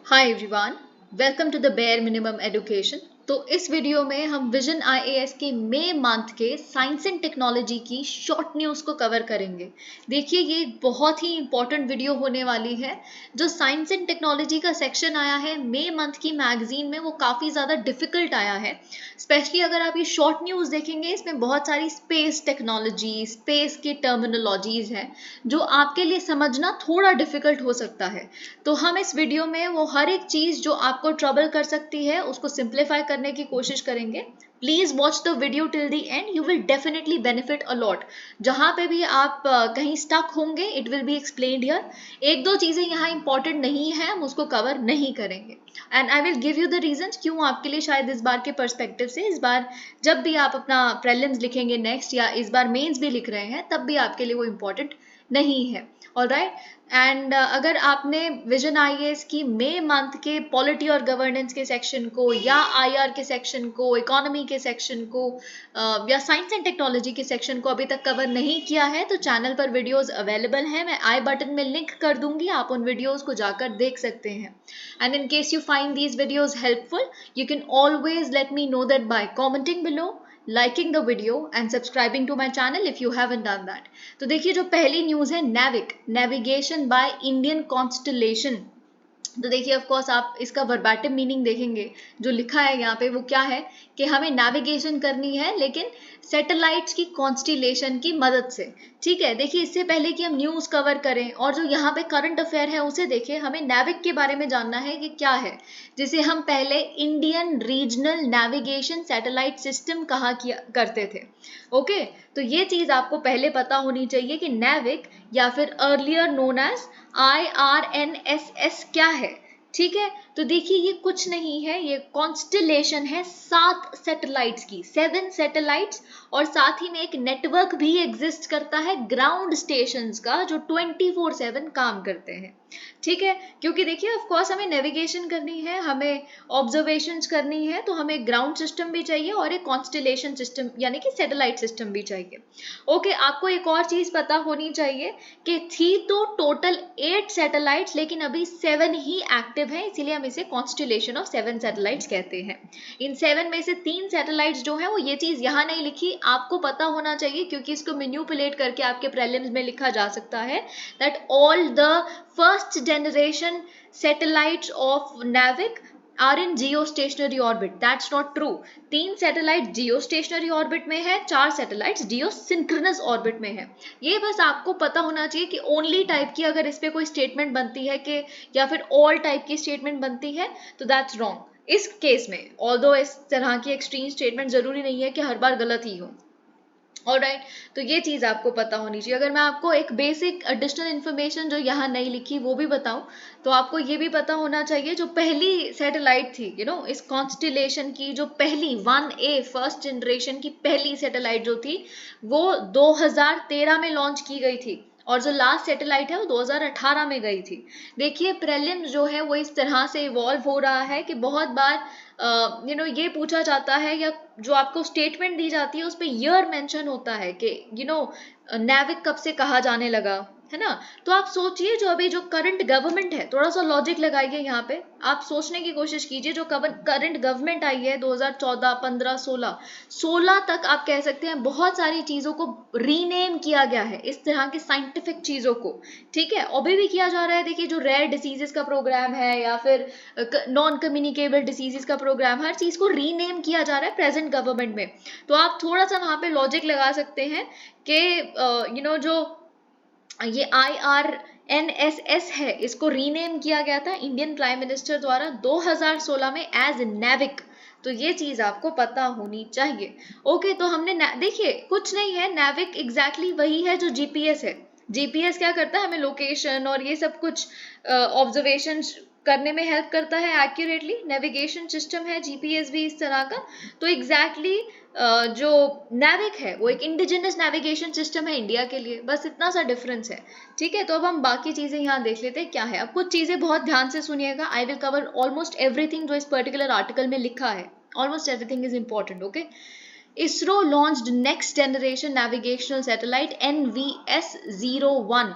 Hi everyone, welcome to the bare minimum education. तो इस video में हम विजन आईएएस के मई मंथ के साइंस एंड टेक्नोलॉजी की शॉर्ट न्यूज़ को कवर करेंगे। देखिए, ये एक बहुत ही इंपॉर्टेंट वीडियो होने वाली है। जो साइंस एंड टेक्नोलॉजी का सेक्शन आया है मई मंथ की मैगजीन में, वो काफ़ी ज़्यादा डिफिकल्ट आया है। स्पेशली अगर आप ये शॉर्ट न्यूज़ देखेंगे, इसमें बहुत सारी स्पेस टेक्नोलॉजी, स्पेस की टर्मिनोलॉजीज हैं जो आपके लिए समझना थोड़ा डिफिकल्ट हो सकता है। तो हम इस वीडियो में वो हर एक चीज जो आपको ट्रबल कर सकती है उसको सिंप्लीफाई करने की कोशिश करेंगे। Please watch the video till the end, you will definitely benefit a lot. जहां पे भी आप कहीं स्टक होंगे, it will be explained here. एक दो चीजें यहाँ इंपॉर्टेंट नहीं है, हम उसको कवर नहीं करेंगे and I will give you the reason क्यों आपके लिए शायद इस बार के पर्सपेक्टिव से, इस बार जब भी आप अपना प्रीलिम्स लिखेंगे नेक्स्ट, या इस बार मेंस भी लिख रहे हैं, तब भी आपके लिए वो इम्पोर्टेंट नहीं है। ऑलराइट। एंड अगर आपने विजन आईएएस की मई मंथ के पॉलिटी और गवर्नेंस के सेक्शन को, या आईआर के सेक्शन को, इकोनॉमी के सेक्शन को, या साइंस एंड टेक्नोलॉजी के सेक्शन को अभी तक कवर नहीं किया है, तो चैनल पर वीडियोस अवेलेबल हैं। मैं आई बटन में लिंक कर दूंगी, आप उन वीडियोस को जाकर देख सकते हैं। And in case you find these videos helpful, you can always let me know that by commenting below, liking the video and subscribing to my channel if you haven't done that. तो देखिए, जो पहली news है navigation by Indian constellation. तो देखिए, of course आप इसका वर्बैटिम meaning देखेंगे, जो लिखा है यहाँ पे वो क्या है कि हमें नेविगेशन करनी है, लेकिन सैटेलाइट्स की कॉन्स्टिलेशन की मदद से। ठीक है, देखिए, इससे पहले कि हम न्यूज़ कवर करें और जो यहाँ पे करंट अफेयर है उसे देखें, हमें नेविक के बारे में जानना है कि क्या है, जिसे हम पहले Indian regional navigation satellite system कहा किया करते थे। ओके, तो ये चीज़ आपको पहले पता होनी चाहिए कि नेविक, या फिर अर्लियर नोन एज IRNSS क्या है। ठीक है, तो देखिए, ये कुछ नहीं है, ये कॉन्स्टलेशन है 7 सैटेलाइट्स की, 7 सैटेलाइट्स, और साथ ही में एक नेटवर्क भी एग्जिस्ट करता है ग्राउंड स्टेशंस का, जो 24/7 काम करते हैं। ठीक है, क्योंकि देखिए, ऑफ कोर्स हमें नेविगेशन करनी है, हमें ऑब्जर्वेशंस करनी है, तो हमें ग्राउंड सिस्टम भी चाहिए और एक कॉन्स्टलेशन सिस्टम यानी कि सैटेलाइट सिस्टम भी चाहिए। ओके, आपको एक और चीज पता होनी चाहिए कि थी तो टोटल 8 सैटेलाइट्स, लेकिन अभी 7 ही एक्टिव हैं, इसीलिए हम इसे कॉन्स्टलेशन ऑफ 7 सैटेलाइट्स कहते हैं। इन 7 में से 3 सैटेलाइट्स जो हैं वो, ये चीज यहाँ नहीं लिखी, आपको पता होना चाहिए, क्योंकि इसको मैनिपुलेट करके आपके प्रीलिम्स में लिखा जा सकता है that all the first generation satellites of NavIC are in geostationary orbit. That's not true. 3 satellite geostationary orbit में है, 4 सैटेलाइट्स geosynchronous orbit में है। ये बस आपको पता होना चाहिए कि ओनली टाइप की अगर इस पे कोई स्टेटमेंट बनती है कि, या फिर ऑल टाइप की स्टेटमेंट बनती है, तो दैट्स रॉन्ग इस केस में। ऑल्दो इस तरह की एक्सट्रीम स्टेटमेंट जरूरी नहीं है कि हर बार गलत ही हो। ऑलराइट, तो ये चीज आपको पता होनी चाहिए। अगर मैं आपको एक बेसिक एडिशनल इन्फॉर्मेशन जो यहाँ नहीं लिखी वो भी बताऊं, तो आपको ये भी पता होना चाहिए, जो पहली सैटेलाइट थी इस कॉन्स्टिलेशन की, जो पहली 1A फर्स्ट जनरेशन की पहली सैटेलाइट जो थी, वो 2013 में लॉन्च की गई थी, और जो लास्ट सैटेलाइट है वो 2018 में गई थी। देखिए, प्रीलिम्स जो है वो इस तरह से इवॉल्व हो रहा है कि बहुत बार ये पूछा जाता है, या जो आपको स्टेटमेंट दी जाती है उस पर ईयर मेंशन होता है कि नेविक कब से कहा जाने लगा, है ना। तो आप सोचिए, जो अभी जो करंट गवर्नमेंट है, थोड़ा सा लॉजिक लगाइए यहाँ पे, आप सोचने की कोशिश कीजिए, जो करंट गवर्नमेंट आई है 2014, 15, 16 तक, आप कह सकते हैं बहुत सारी चीजों को रीनेम किया गया है, इस तरह की साइंटिफिक चीजों को। ठीक है, अभी भी किया जा रहा है। देखिए, जो रेयर डिसीजेस का प्रोग्राम है, या फिर नॉन कम्युनिकेबल डिसीजेस का प्रोग्राम, हर चीज को रीनेम किया जा रहा है प्रेजेंट गवर्नमेंट में। तो आप थोड़ा सा वहां पे लॉजिक लगा सकते हैं कि जो ये IRNSS है, इसको रीनेम किया गया था इंडियन प्राइम मिनिस्टर द्वारा 2016 में एज नेविक। तो ये चीज आपको पता होनी चाहिए। ओके, तो हमने देखिए, कुछ नहीं है, नेविक एग्जैक्टली वही है जो जीपीएस है। जीपीएस क्या करता है, हमें लोकेशन और ये सब कुछ ऑब्जर्वेशन करने में हेल्प करता है एक्यूरेटली। नेविगेशन सिस्टम है जीपीएस भी इस तरह का। तो एग्जैक्टली जो नेविक है वो एक इंडिजिनस नेविगेशन सिस्टम है इंडिया के लिए, बस इतना सा डिफरेंस है। ठीक है, तो अब हम बाकी चीजें यहाँ देख लेते हैं क्या है। अब कुछ चीजें बहुत ध्यान से सुनिएगा, I will cover almost everything जो इस पर्टिकुलर आर्टिकल में लिखा है। Almost everything is important. Okay, ISRO launched next generation navigational satellite NVS-01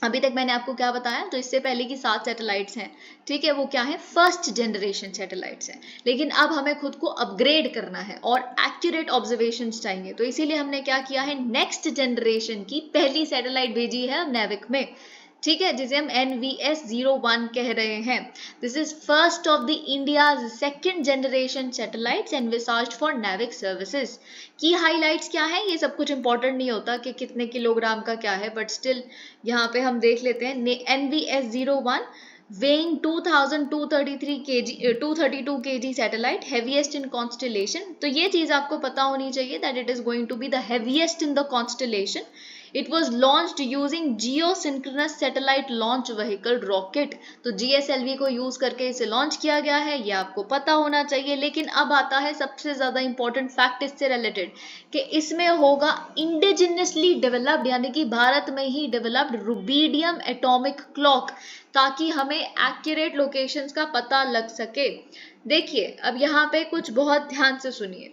अभी तक मैंने आपको क्या बताया, तो इससे पहले की 7 सैटेलाइट्स हैं, ठीक है, वो क्या है, फर्स्ट जनरेशन सैटेलाइट्स हैं। लेकिन अब हमें खुद को अपग्रेड करना है और एक्यूरेट ऑब्जर्वेशंस चाहिए, तो इसीलिए हमने क्या किया है, नेक्स्ट जनरेशन की पहली सैटेलाइट भेजी है नेविक में, ठीक है, जिसे हम NVS-01 कह रहे हैं। This is first of the India's second generation satellites envisaged for NavIC services. की हाइलाइट्स क्या है, ये सब कुछ इंपॉर्टेंट नहीं होता कि कितने किलोग्राम का क्या है, बट स्टिल यहाँ पे हम देख लेते हैं। NVS-01 weighing 2232 kg satellite, heaviest in constellation। तो ये चीज आपको पता होनी चाहिए that it is going to be the heaviest in the constellation। It was launched using geosynchronous satellite launch vehicle rocket। तो GSLV को यूज करके इसे लॉन्च किया गया है, ये आपको पता होना चाहिए। लेकिन अब आता है सबसे ज्यादा इंपॉर्टेंट फैक्ट इससे रिलेटेड, कि इसमें होगा इंडिजिनियसली डेवलप्ड, यानी कि भारत में he developed rubidium atomic clock, ताकि हमें एक्यूरेट लोकेशंस का पता लग सके। देखिए अब यहाँ पे कुछ बहुत ध्यान से सुनिए,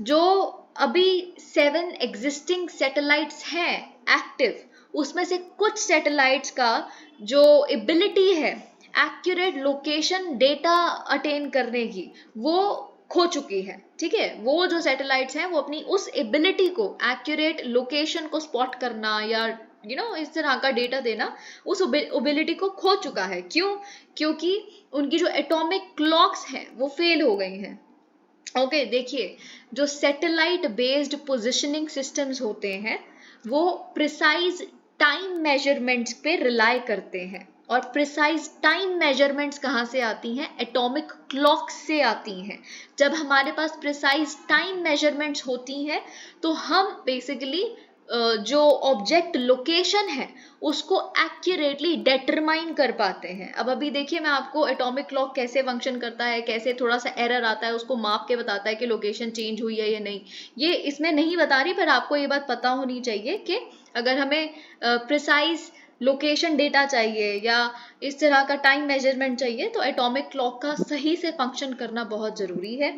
जो अभी 7 एग्जिस्टिंग सैटेलाइट्स हैं एक्टिव, उसमें से कुछ सैटेलाइट्स का जो एबिलिटी है एक्यूरेट लोकेशन डेटा अटेन करने की, वो खो चुकी है, ठीक है। वो जो सैटेलाइट्स हैं वो अपनी उस एबिलिटी को, एक्यूरेट लोकेशन को स्पॉट करना या इस तरह का डेटा देना, उस एबिलिटी को खो चुका है। क्यों? क्योंकि उनकी जो एटॉमिक क्लॉक्स हैं वो फेल हो गई हैं। ओके, देखिए जो सैटेलाइट बेस्ड पोजिशनिंग सिस्टम्स होते हैं वो प्रिसाइज टाइम मेजरमेंट्स पे रिलाई करते हैं, और प्रिसाइज टाइम मेजरमेंट्स कहाँ से आती हैं, एटॉमिक क्लॉक से आती हैं। जब हमारे पास प्रिसाइज टाइम मेजरमेंट्स होती हैं तो हम बेसिकली जो ऑब्जेक्ट लोकेशन है उसको एक्यूरेटली डिटरमाइन कर पाते हैं। अब अभी देखिए मैं आपको एटॉमिक क्लॉक कैसे फंक्शन करता है, कैसे थोड़ा सा एरर आता है उसको माप के बताता है कि लोकेशन चेंज हुई है या नहीं, ये इसमें नहीं बता रही, पर आपको ये बात पता होनी चाहिए कि अगर हमें प्रिसाइज लोकेशन डेटा चाहिए या इस तरह का टाइम मेजरमेंट चाहिए तो एटॉमिक क्लॉक का सही से फंक्शन करना बहुत जरूरी है।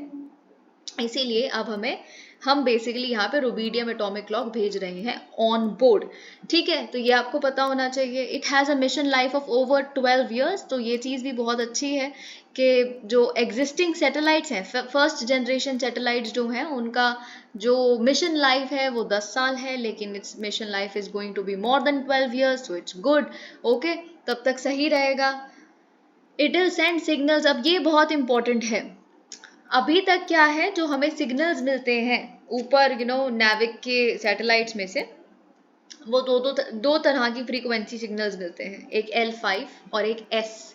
इसीलिए अब हम बेसिकली यहाँ पे रुबीडियम एटॉमिक क्लॉक भेज रहे हैं ऑन बोर्ड, ठीक है। तो ये आपको पता होना चाहिए। It has a mission life of over 12 years। तो ये चीज़ भी बहुत अच्छी है कि जो एग्जिस्टिंग सैटेलाइट्स हैं, फर्स्ट जनरेशन सैटेलाइट्स जो हैं, उनका जो मिशन लाइफ है वो 10 साल है, लेकिन it's mission life is going to be more than 12 years, so it's good. Okay, तब तक सही रहेगा। It will send signals. अब ये बहुत इंपॉर्टेंट है, अभी तक क्या है, जो हमें सिग्नल्स मिलते हैं ऊपर नेविक के सैटेलाइट्स में से, वो दो तरह की फ्रीक्वेंसी सिग्नल्स मिलते हैं, एक L5 और एक S,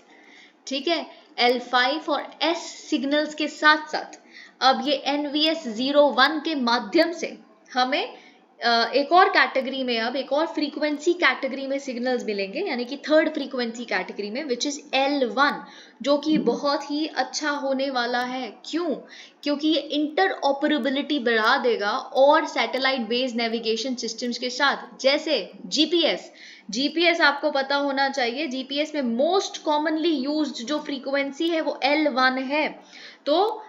ठीक है। L5 और S सिग्नल्स के साथ साथ अब ये NVS-01 के माध्यम से हमें एक और कैटेगरी में, अब एक और फ्रीक्वेंसी कैटेगरी में सिग्नल्स मिलेंगे, यानी कि थर्ड फ्रीक्वेंसी कैटेगरी में, विच इज L1, जो कि बहुत ही अच्छा होने वाला है। क्यों? क्योंकि ये इंटरऑपरेबिलिटी बढ़ा देगा और सैटेलाइट बेस्ड नेविगेशन सिस्टम्स के साथ, जैसे जीपीएस आपको पता होना चाहिए। जीपीएस में मोस्ट कॉमनली यूज्ड जो फ्रीक्वेंसी है वो L1 है। तो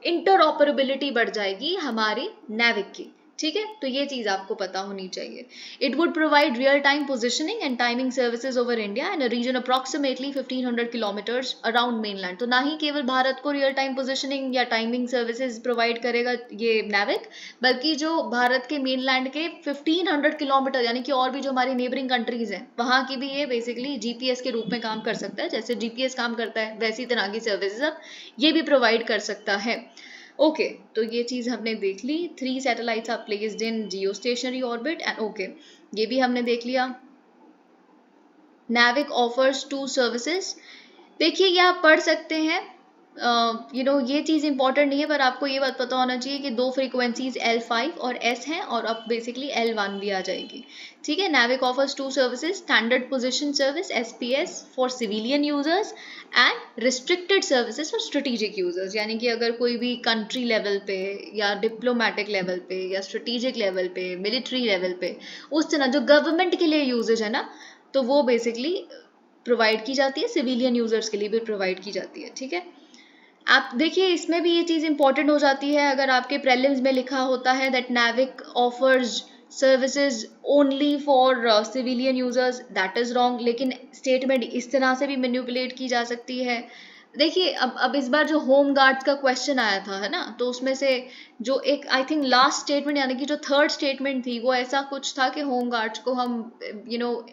इंटरऑपरेबिलिटी बढ़ जाएगी हमारी नेविक की, ठीक है। तो ये चीज आपको पता होनी चाहिए। It would provide real time positioning and timing services over India and a region approximately 1500 kilometres around mainland. तो ना ही केवल भारत को रियल टाइम पोजिशनिंग या टाइमिंग सर्विसेज प्रोवाइड करेगा ये नेविक, बल्कि जो भारत के मेनलैंड के 1500 किलोमीटर, यानी कि और भी जो हमारी नेबरिंग कंट्रीज हैं, वहां की भी ये बेसिकली जीपीएस के रूप में काम कर सकता है। जैसे जीपीएस काम करता है वैसी तरह की सर्विसेज अब ये भी प्रोवाइड कर सकता है। ओके, तो ये चीज हमने देख ली। 3 satellites are placed in geostationary orbit and okay, ये भी हमने देख लिया। NavIC offers 2 services. देखिए ये आप पढ़ सकते हैं, ये चीज इंपॉर्टेंट नहीं है, पर आपको ये बात पता होना चाहिए कि 2 फ्रीक्वेंसीज L5 और S हैं, और अब बेसिकली L1 भी आ जाएगी, ठीक है। NavIC offers 2 services, standard position service SPS for civilian users and restricted services for strategic users. यानी कि अगर कोई भी कंट्री लेवल पे या डिप्लोमेटिक लेवल पे या स्ट्रेटेजिक लेवल पे, मिलिट्री लेवल पे, उस तरह जो गवर्नमेंट के लिए यूजेज है ना, तो वो बेसिकली प्रोवाइड की जाती है, सिविलियन यूजर्स के लिए भी प्रोवाइड की जाती है, ठीक है। आप देखिए इसमें भी ये चीज इंपॉर्टेंट हो जाती है, अगर आपके प्रीलिम्स में लिखा होता है that NavIC offers services only for civilian users, that is wrong, लेकिन स्टेटमेंट इस तरह से भी मैनिपुलेट की जा सकती है। देखिए अब इस बार जो होम गार्ड्स का क्वेश्चन आया था, है ना, तो उसमें से जो एक आई थिंक लास्ट स्टेटमेंट यानी कि जो थर्ड स्टेटमेंट थी वो ऐसा कुछ था कि होम गार्ड्स को हम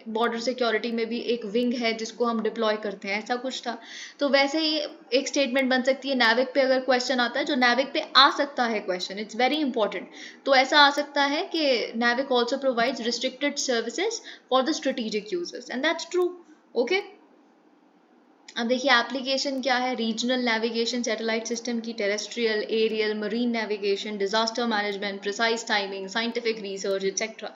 बॉर्डर सिक्योरिटी में भी एक विंग है जिसको हम डिप्लॉय करते हैं, ऐसा कुछ था। तो वैसे ही एक स्टेटमेंट बन सकती है नैविक पे, अगर क्वेश्चन आता है जो नैविक पे आ सकता है क्वेश्चन, इट्स वेरी इंपॉर्टेंट। तो ऐसा आ सकता है कि NavIC also provides restricted services for the strategic users, and that's true. Okay, अब देखिए एप्लीकेशन क्या है, रीजनल नेविगेशन सैटेलाइट सिस्टम की, terrestrial, aerial, marine navigation, disaster management, precise timing, scientific research etcetera.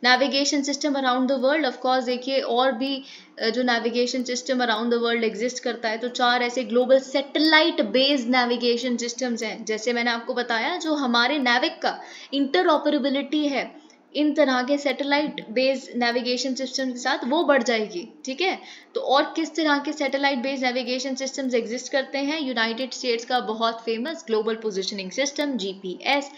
Navigation system around the world, of course देखिए और भी जो navigation system around the world exist करता है, तो 4 ऐसे global satellite based navigation systems हैं, जैसे मैंने आपको बताया जो हमारे नेविक का इंटरऑपरेबिलिटी है इन तरह के सैटेलाइट बेस्ड नेविगेशन सिस्टम के साथ वो बढ़ जाएगी। ठीक है, तो और किस तरह के satellite based navigation systems exist करते हैं, यूनाइटेड स्टेट्स का बहुत famous global positioning system GPS,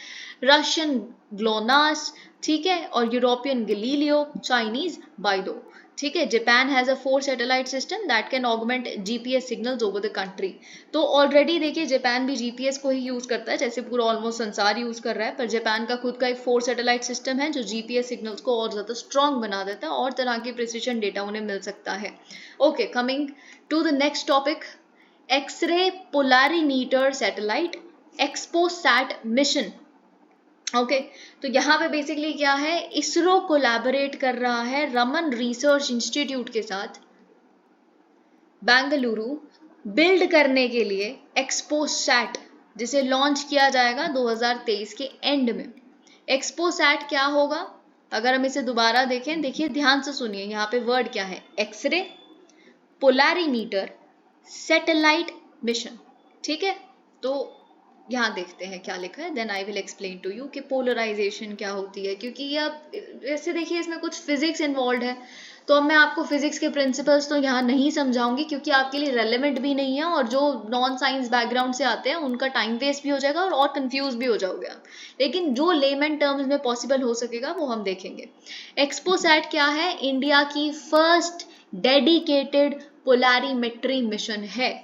Russian GLONASS, ठीक है, और यूरोपियन गलीलियो, चाइनीज बाइडो। ठीक है, Japan has a 4 satellite system that can augment GPS signals over the country. तो ऑलरेडी देखिए जापान भी जीपीएस को ही यूज करता है, जैसे पूरा ऑलमोस्ट संसार यूज कर रहा है, पर जापान का खुद का एक 4 सैटेलाइट सिस्टम है जो जीपीएस सिग्नल्स को और ज्यादा स्ट्रॉन्ग बना देता है और तरह की प्रिसिशन डेटा उन्हें मिल सकता है। Okay, coming to the next topic, x-ray polarimeter satellite XPoSat mission. Okay, तो यहाँ पे बेसिकली क्या है, इसरो कोलैबोरेट कर रहा है रमन रिसर्च इंस्टीट्यूट के साथ बेंगलुरु बिल्ड करने के लिए एक्सपोसैट, जिसे लॉन्च किया जाएगा 2023 के एंड में। एक्सपोसैट क्या होगा, अगर हम इसे दोबारा देखें, देखिए ध्यान से सुनिए, यहाँ पे वर्ड क्या है, एक्सरे पोलैरीमीटर सैटेलाइट मिशन। ठीक है, तो यहाँ देखते हैं क्या लिखा है, then I will explain to you कि पोलराइजेशन क्या होती है, क्योंकि ये अब वैसे देखिए इसमें कुछ फिजिक्स इन्वॉल्व है, तो अब मैं आपको फिजिक्स के प्रिंसिपल्स तो यहाँ नहीं समझाऊंगी क्योंकि आपके लिए रेलेवेंट भी नहीं है, और जो नॉन साइंस बैकग्राउंड से आते हैं उनका टाइम वेस्ट भी हो जाएगा और कंफ्यूज भी हो जाओगे आप, लेकिन जो लेमन टर्म्स में पॉसिबल हो सकेगा वो हम देखेंगे। एक्सपोसैट क्या है, इंडिया की फर्स्ट डेडिकेटेड पोलैरीमेट्री मिशन है।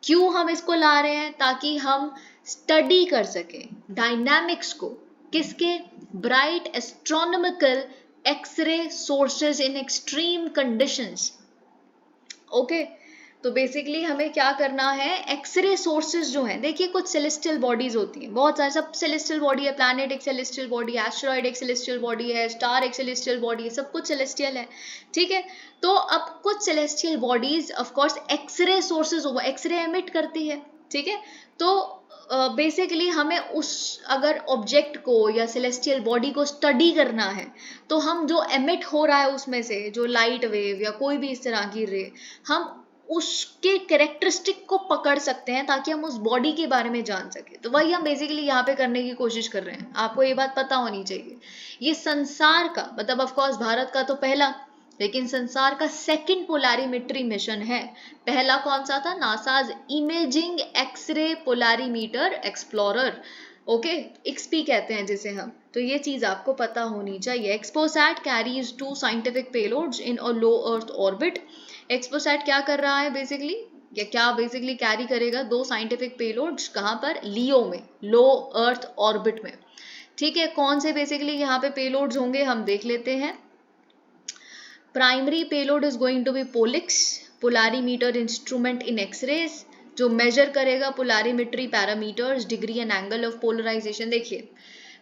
क्यों हम इसको ला रहे हैं, ताकि हम स्टडी कर सके डायनामिक्स को, किसके, bright astronomical x-ray sources in extreme conditions. Okay, तो बेसिकली हमें क्या करना है, एक्सरे सोर्सेज जो हैं, देखिए कुछ सेलेस्टियल बॉडीज होती हैं, बहुत सारे, सब सेलेस्टियल बॉडी है, प्लैनेट एक सेलेस्टियल बॉडी है, एस्टेरॉइड एक सेलेस्टियल बॉडी है, स्टार एक सेलेस्टियल बॉडी है, सब कुछ सेलेस्टियल है। ठीक है, तो अब कुछ celestial bodies of course x-ray sources हो, एक्सरे एमिट करती है। ठीक है, तो बेसिकली हमें उस अगर ऑब्जेक्ट को या सेलेस्टियल बॉडी को स्टडी करना है, तो हम जो एमिट हो रहा है उसमें से जो लाइट वेव या कोई भी इस तरह की रे, हम उसके कैरेक्टरिस्टिक को पकड़ सकते हैं ताकि हम उस बॉडी के बारे में जान सके। तो वही हम बेसिकली यहाँ पे करने की कोशिश कर रहे हैं, आपको ये बात पता होनी चाहिए। ये संसार का, मतलब ऑफ कोर्स भारत का तो पहला, लेकिन संसार का सेकंड पोलैरीमेट्री मिशन है। पहला कौन सा था, NASA's imaging x-ray polarimeter explorer, okay, XP कहते हैं जिसे हम, तो ये चीज आपको पता होनी चाहिए। एक्सपोसैट कैरीज 2 साइंटिफिक पेलोड्स इन अ लो अर्थ ऑर्बिट। एक्सपोसैट क्या कर रहा है बेसिकली, या क्या बेसिकली कैरी करेगा, 2 साइंटिफिक पेलोड्स, कहाँ पर, लियो में, लो अर्थ ऑर्बिट में। ठीक है, कौन से बेसिकली यहाँ पे पेलोड्स होंगे हम देख लेते हैं। Primary payload is going to be POLIX, polarimeter instrument in X rays, जो मेजर करेगा polarimetry parameters, degree and angle of polarisation. देखिए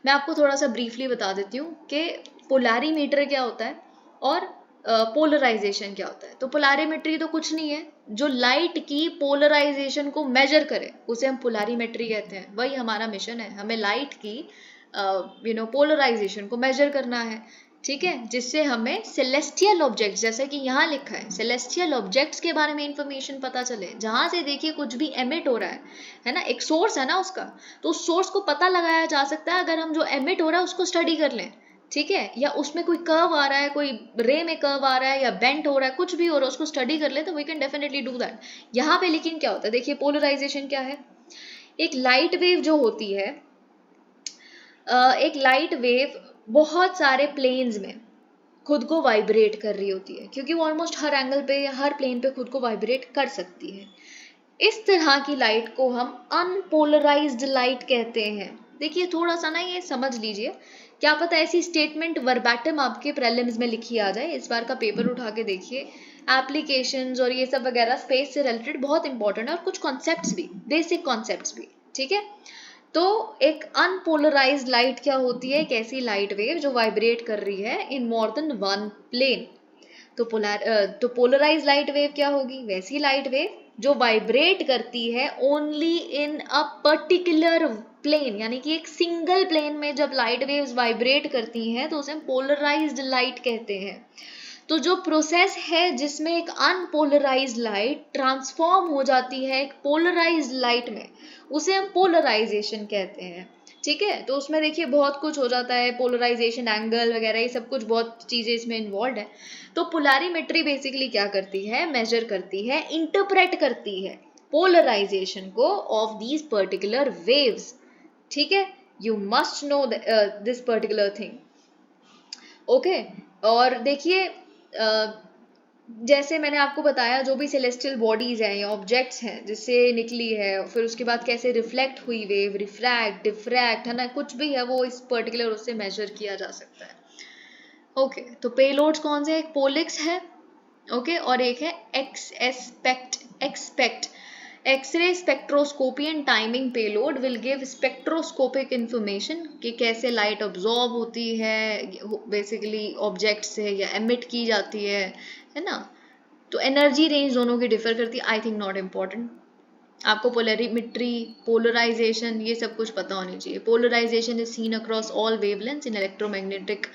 मैं आपको थोड़ा सा ब्रीफली बता देती हूँ कि पोलैरीमीटर क्या होता है और पोलराइजेशन क्या होता है। तो पोलैरीमेट्री तो कुछ नहीं है, जो लाइट की पोलराइजेशन को मेजर करे उसे हम पोलैरीमेट्री कहते हैं, वही हमारा मिशन है, हमें लाइट की पोलराइजेशन को मेजर करना है। ठीक है, जिससे हमें सेलेस्टियल ऑब्जेक्ट्स, जैसे कि यहाँ लिखा है, सेलेस्टियल ऑब्जेक्ट्स के बारे में इंफॉर्मेशन पता चले, जहां से देखिए कुछ भी एमिट हो रहा है ना, एक सोर्स है ना उसका, तो उस सोर्स को पता लगाया जा सकता है अगर हम जो एमिट हो रहा है उसको स्टडी कर लें। ठीक है, या उसमें कोई कर्व आ रहा है, कोई रे में कर्व आ रहा है, या बेंट हो रहा है, कुछ भी हो रहा है, उसको स्टडी कर ले, तो we can definitely do that. यहाँ पे लेकिन क्या होता है, देखिए पोलराइजेशन क्या है, एक लाइट वेव जो होती है, एक लाइट वेव बहुत सारे प्लेन्स में खुद को वाइब्रेट कर रही होती है, क्योंकि वो ऑलमोस्ट हर एंगल पे या हर प्लेन पे खुद को वाइब्रेट कर सकती है। इस तरह की लाइट को हम अनपोलराइज्ड लाइट कहते हैं। देखिए थोड़ा सा ना ये समझ लीजिए, क्या पता ऐसी स्टेटमेंट वर्बैटिम आपके प्रीलिम्स में लिखी आ जाए। इस बार का पेपर उठा के देखिए, एप्लीकेशंस और ये सब वगैरह स्पेस से रिलेटेड बहुत इंपॉर्टेंट है, और कुछ कॉन्सेप्ट्स भी, बेसिक कॉन्सेप्ट्स भी, ठीक है। तो एक अनपोलराइज्ड लाइट क्या होती है? एक ऐसी लाइट वेव जो वाइब्रेट कर रही है in more than one plane. तो पोलराइज लाइट वेव क्या होगी? वैसी लाइट वेव जो वाइब्रेट करती है only in a particular plane, यानी कि एक सिंगल प्लेन में जब लाइट वेव्स वाइब्रेट करती हैं तो उसे पोलराइज्ड लाइट कहते हैं। तो जो प्रोसेस है जिसमें एक अनपोलराइज्ड लाइट ट्रांसफॉर्म हो जाती है एक पोलराइज्ड लाइट में, उसे हम पोलराइजेशन कहते हैं, ठीक है। तो उसमें देखिए बहुत कुछ हो जाता है, पोलराइजेशन, एंगल वगैरह, ये सब कुछ बहुत चीजें इसमें इन्वॉल्व है। तो पोलैरिमेट्री बेसिकली क्या करती है? मेजर करती है, इंटरप्रेट करती है पोलराइजेशन को ऑफ दीज पर्टिकुलर वेव्स, ठीक है। You must no this particular thing, okay. और देखिए जैसे मैंने आपको बताया, जो भी सेलेस्टियल बॉडीज हैं या ऑब्जेक्ट्स हैं जिससे निकली है, फिर उसके बाद कैसे रिफ्लेक्ट हुई वेव, रिफ्रैक्ट, डिफ्रैक्ट, है ना, कुछ भी है वो इस पर्टिकुलर उससे मेजर किया जा सकता है, ओके। तो पेलोड्स कौन से? एक पोलिक्स है, ओके, और एक है XSPECT. X-ray spectroscopy and timing payload will give spectroscopic information कि कैसे लाइट ऑब्जॉर्ब होती है बेसिकली ऑब्जेक्ट से या एमिट की जाती है ना। तो एनर्जी रेंज दोनों की डिफर करती है, आई थिंक नॉट इम्पॉर्टेंट। आपको पोलरिमेट्री, पोलराइजेशन, ये सब कुछ पता होनी चाहिए। Polarisation is seen across all wavelengths in electromagnetic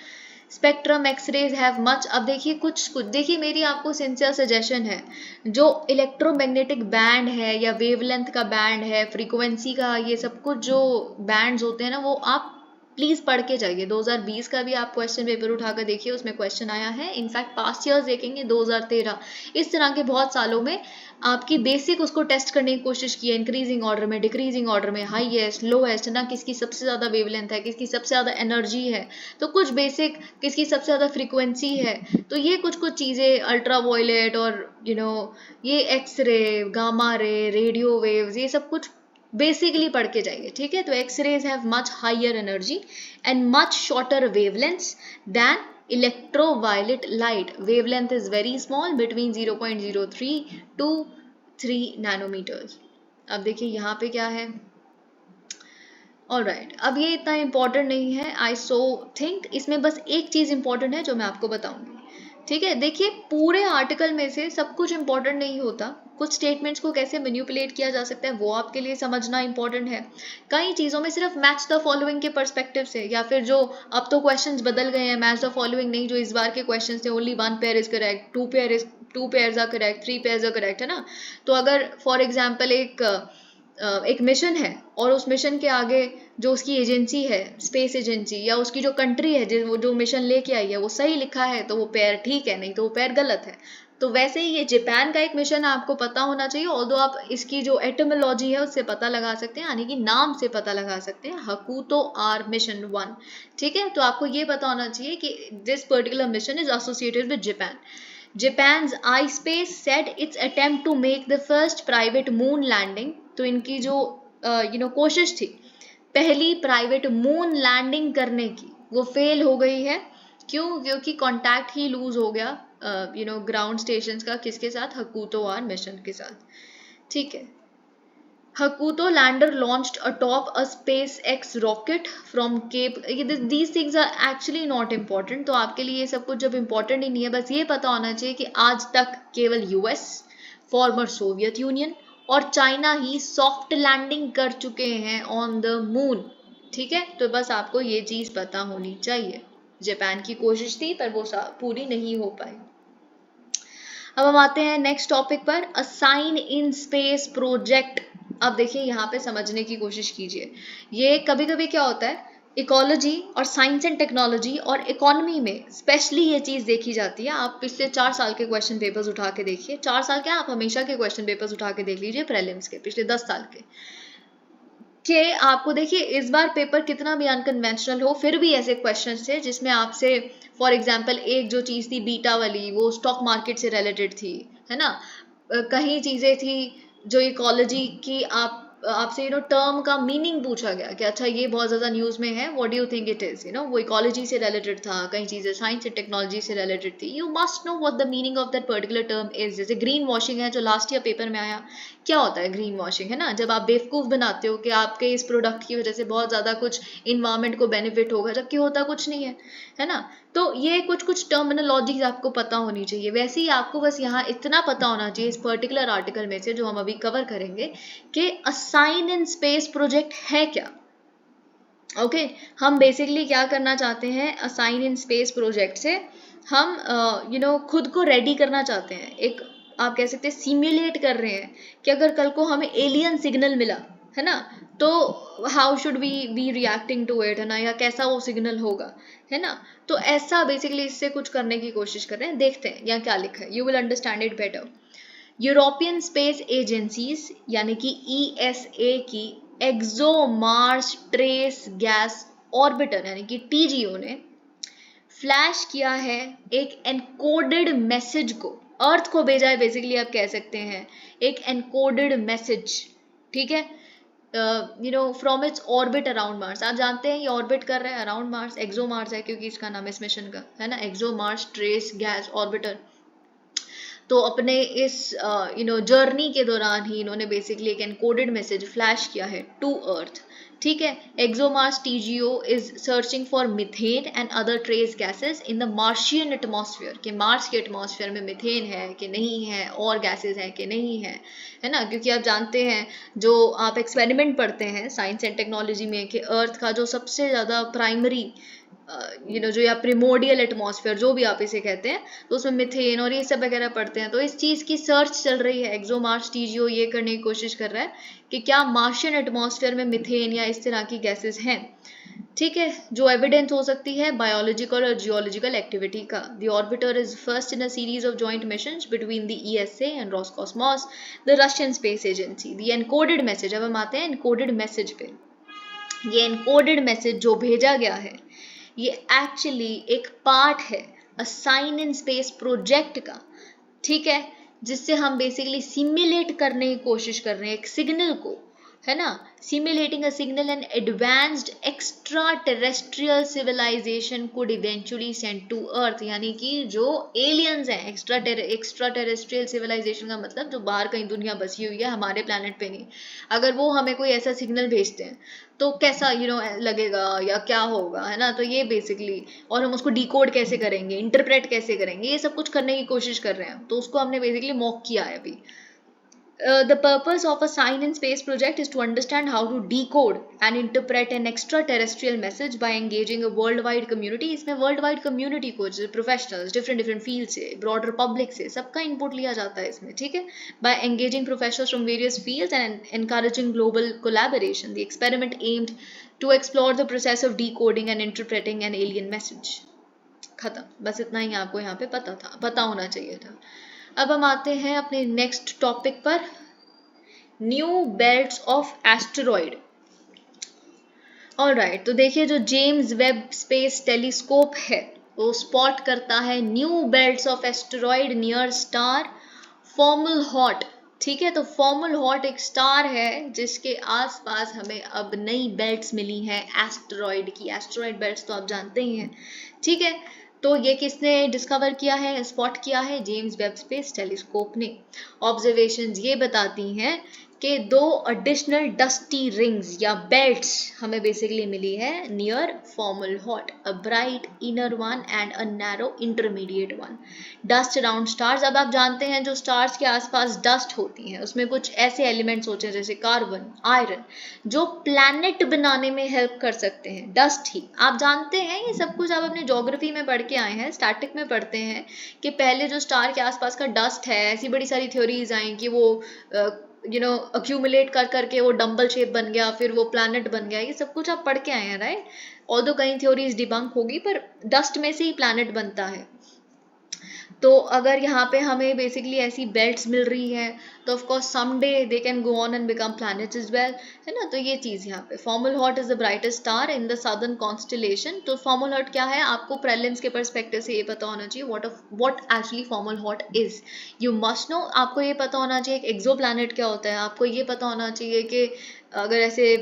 spectrum, x-rays have much. अब देखिए कुछ देखिए, मेरी आपको सिंसियर सजेशन है, जो इलेक्ट्रोमैग्नेटिक बैंड है या वेवलेंथ का बैंड है, फ्रीक्वेंसी का, ये सब कुछ जो बैंड्स होते हैं ना, वो आप प्लीज पढ़ के जाइए। 2020 का भी आप क्वेश्चन पेपर उठाकर देखिए, उसमें क्वेश्चन आया है। इनफैक्ट पास्ट ईयर्स देखेंगे 2013, इस तरह के बहुत सालों में आपकी बेसिक उसको टेस्ट करने की कोशिश की है, इंक्रीजिंग ऑर्डर में, डिक्रीजिंग ऑर्डर में, हाईएस्ट, लोएस्ट, ना, किसकी सबसे ज्यादा वेवलेंथ है, किसकी सबसे ज्यादा एनर्जी है, तो कुछ बेसिक, किसकी सबसे ज्यादा फ्रीक्वेंसी है। तो ये कुछ कुछ चीजें, अल्ट्रा वायलेट और ये x-ray, gamma ray, radio waves, ये सब कुछ बेसिकली पढ़ के जाइए, ठीक है। तो x-rays have much higher energy and much shorter wavelengths than electroviolet light. Wavelength is very small, between 0.03 to 3 nanometers. अब देखिए यहाँ पे क्या है, ऑलराइट, अब ये इतना इम्पोर्टेंट नहीं है, आई सो थिंक इसमें बस एक चीज इम्पोर्टेंट है जो मैं आपको बताऊंगी, ठीक है। देखिए पूरे आर्टिकल में से सब कुछ इम्पोर्टेंट नहीं होता, कुछ स्टेटमेंट्स को कैसे मैनिपुलेट किया जा सकता है वो आपके लिए समझना इंपॉर्टेंट है। कई चीज़ों में सिर्फ मैच द फॉलोइंग के पर्सपेक्टिव से, या फिर जो अब तो क्वेश्चंस बदल गए हैं, मैच द फॉलोइंग नहीं, जो इस बार के क्वेश्चंस थे only 1 pair is correct, 2 pairs are correct, 3 pairs are correct, है ना। तो अगर फॉर एग्जाम्पल एक मिशन है और उस मिशन के आगे जो उसकी एजेंसी है, स्पेस एजेंसी, या उसकी जो कंट्री है जो मिशन लेके आई है, वो सही लिखा है तो वो पेयर ठीक है, नहीं तो वो पेयर गलत है। तो वैसे ही ये जापान का एक मिशन आपको पता होना चाहिए, ऑल्दो आप इसकी जो एटोमोलॉजी है उससे पता लगा सकते हैं, यानी कि नाम से पता लगा सकते हैं, हकुतो आर मिशन 1, ठीक है। तो आपको ये पता होना चाहिए कि this particular mission is associated with Japan. Japan's iSpace said its attempt to make the first private moon landing, तो इनकी जो कोशिश थी पहली प्राइवेट मून लैंडिंग करने की, वो फेल हो गई है। क्यों? क्योंकि कांटेक्ट ही लूज हो गया ग्राउंड स्टेशन का, किसके साथ? हकुतो आर मिशन के साथ, ठीक है। Hakuto lander launched atop a SpaceX rocket from Cape. These things are actually not important. तो आपके लिए ये सब कुछ जब important ही नहीं है, बस ये पता होना चाहिए कि आज तक केवल US, फॉर्मर सोवियत यूनियन और चाइना ही सॉफ्ट लैंडिंग कर चुके हैं ऑन द मून, ठीक है। तो बस आपको ये चीज पता होनी चाहिए। जापान की कोशिश थी पर वो पूरी नहीं हो पाई। अब हम आते हैं नेक्स्ट टॉपिक पर, a sign in space project. अब देखिए यहाँ पे समझने की कोशिश कीजिए, ये कभी कभी क्या होता है, इकोलॉजी और साइंस एंड टेक्नोलॉजी और इकोनॉमी में स्पेशली ये चीज देखी जाती है। आप पिछले 4 साल के क्वेश्चन पेपर्स उठा के देखिए, 4 साल क्या, आप हमेशा के क्वेश्चन पेपर्स उठा के देख लीजिए प्रीलिम्स के, पिछले 10 साल के। कि आपको देखिए इस बार पेपर कितना भी अनकन्वेंशनल हो फिर भी ऐसे क्वेश्चन थे जिसमें आपसे फॉर एग्जांपल एक जो चीज़ थी बीटा वाली वो स्टॉक मार्केट से रिलेटेड थी, है ना। कहीं चीज़ें थी जो इकोलॉजी की आपसे टर्म का मीनिंग पूछा गया कि अच्छा ये बहुत ज़्यादा न्यूज़ में है, what do you think it is, वो इकोलॉजी से रिलेटेड था। कई चीज़ें साइंस एंड टेक्नोलॉजी से रिलेटेड थी। You must know what the meaning of that particular term is. जैसे ग्रीन वॉशिंग है जो लास्ट ईयर पेपर में आया, क्या होता है ग्रीन वॉशिंग, है ना, जब आप बेवकूफ़ बनाते हो कि आपके इस प्रोडक्ट की वजह से बहुत ज़्यादा कुछ इन्वायरमेंट को बेनिफिट होगा, जबकि होता कुछ नहीं है ना। तो ये कुछ कुछ टर्मिनोलॉजीज आपको पता होनी चाहिए। वैसे ही आपको बस यहाँ इतना पता होना चाहिए इस पर्टिकुलर आर्टिकल में से जो हम अभी कवर करेंगे कि a sign in space project है क्या। ओके हम बेसिकली क्या करना चाहते हैं असाइन इन स्पेस प्रोजेक्ट से, हम खुद को रेडी करना चाहते हैं। एक आप कह सकते हैं सिम्युलेट कर रहे हैं कि अगर कल को हमें एलियन सिग्नल मिला, है ना, तो how should we be reacting to it, है ना, या कैसा वो सिग्नल होगा, है ना। तो ऐसा बेसिकली इससे कुछ करने की कोशिश कर रहे हैं। देखते हैं यहाँ क्या लिखा है, you will understand it better. European space agencies यानी कि ESA की एक्सोमार्स ट्रेस गैस ऑर्बिटर यानी कि TGO ने फ्लैश किया है एक एनकोडेड मैसेज को, अर्थ को भेजा है बेसिकली आप कह सकते हैं, एक एनकोडेड मैसेज, ठीक है, from its orbit around Mars. आप जानते हैं ये ऑर्बिट कर रहा है अराउंड मार्स, एक्सो मार्स है क्योंकि इसका नाम इस मिशन का, है ना, एक्सो मार्स ट्रेस गैस ऑर्बिटर। तो अपने इस जर्नी के दौरान ही इन्होंने बेसिकली एक एनकोडेड मैसेज फ्लैश किया है टू अर्थ, ठीक है। ExoMars TGO is searching for methane and other trace gases in the Martian atmosphere, कि मार्स के एटमॉस्फेयर में मिथेन है कि नहीं है, और गैसेस है कि नहीं है ना। क्योंकि आप जानते हैं जो आप एक्सपेरिमेंट पढ़ते हैं साइंस एंड टेक्नोलॉजी में कि अर्थ का जो सबसे ज़्यादा प्राइमरी जो या प्रिमोडियल एटमॉस्फेयर जो भी आप इसे कहते हैं, तो उसमें मिथेन और ये सब वगैरह पढ़ते हैं। तो इस चीज़ की सर्च चल रही है, एक्सोमार्स TGO ये करने की कोशिश कर रहा है कि क्या मार्शियन एटमॉस्फेयर में मिथेन या इस तरह की गैसेस हैं, ठीक है, जो एविडेंस हो सकती है बायोलॉजिकल और जियोलॉजिकल एक्टिविटी का। The orbiter is first in a series of joint missions between the ESA and Roscosmos, the Russian space agency. The encoded message, अब हम आते हैं एनकोडेड मैसेज पे। ये एनकोडेड मैसेज जो भेजा गया है ये एक्चुअली एक पार्ट है a sign in space project का, ठीक है, जिससे हम बेसिकली सिमुलेट करने की कोशिश कर रहे हैं एक सिग्नल को, है ना, simulating a signal and advanced extraterrestrial civilisation could eventually send to Earth, यानी कि जो एलियंस हैं, एक्स्ट्रा टेरेस्ट्रियल सिविलाइजेशन का मतलब जो बाहर कहीं दुनिया बसी हुई है हमारे प्लेनेट पे नहीं, अगर वो हमें कोई ऐसा सिग्नल भेजते हैं तो कैसा लगेगा या क्या होगा, है ना। तो ये बेसिकली, और हम उसको डिकोड कैसे करेंगे, इंटरप्रेट कैसे करेंगे, ये सब कुछ करने की कोशिश कर रहे हैं। तो उसको हमने बेसिकली मॉक किया है अभी। The purpose of a sign in space project is to understand how to decode and interpret an extraterrestrial message by engaging a worldwide community। इसमें worldwide community को जैसे professionals different fields से, broader public से, सबका input लिया जाता है इसमें, ठीक है। By engaging professionals from various fields and encouraging global collaboration, the experiment aimed to explore the process of decoding and interpreting an alien message। खत्म, बस इतना ही आपको यहाँ पे पता होना चाहिए था। अब हम आते हैं अपने नेक्स्ट टॉपिक पर, new belts of asteroid. Alright, तो देखिए जो जेम्स वेब स्पेस टेलीस्कोप है वो स्पॉट करता है new belts of asteroid near star Fomalhaut, ठीक है। तो फोमलहॉट एक स्टार है जिसके आसपास हमें अब नई बेल्ट्स मिली हैं एस्टेरॉइड की। एस्टेरॉइड बेल्ट्स तो आप जानते ही हैं, ठीक है। तो ये किसने डिस्कवर किया है, स्पॉट किया है, जेम्स वेब स्पेस टेलीस्कोप ने। ऑब्जर्वेशंस ये बताती हैं कि 2 एडिशनल डस्टी रिंग्स या बेल्ट्स हमें बेसिकली मिली है near Fomalhaut, a bright inner one and a narrow intermediate one. Dust around stars, अब आप जानते हैं जो स्टार्स के आसपास डस्ट होती है उसमें कुछ ऐसे एलिमेंट्स होते हैं जैसे कार्बन, आयरन, जो प्लैनेट बनाने में हेल्प कर सकते हैं, डस्ट ही। आप जानते हैं ये सब कुछ आप अपने ज्योग्राफी में पढ़ के आए हैं, स्टैटिक में पढ़ते हैं कि पहले जो स्टार के आसपास का डस्ट है, ऐसी बड़ी सारी थ्योरीज आई कि वो अक्यूमुलेट कर करके वो डंबल शेप बन गया, फिर वो प्लैनेट बन गया, ये सब कुछ आप पढ़ के आए हैं, राइट। ऑल्दो कई थ्योरीज डिबंक होगी पर डस्ट में से ही प्लैनेट बनता है। तो अगर यहाँ पे हमें बेसिकली ऐसी बेल्ट्स मिल रही है तो of course someday they can go on and become planets is well, है ना। तो ये चीज़ यहाँ पे Fomalhaut is the brightest star in the southern constellation. तो फॉर्मलहॉट क्या है, आपको प्रेलिम्स के परस्पेक्टिव से ये पता होना चाहिए what actually Fomalhaut is. You must know, आपको ये पता होना चाहिए कि एक्सो प्लैनेट क्या होता है, आपको ये पता होना चाहिए कि अगर ऐसे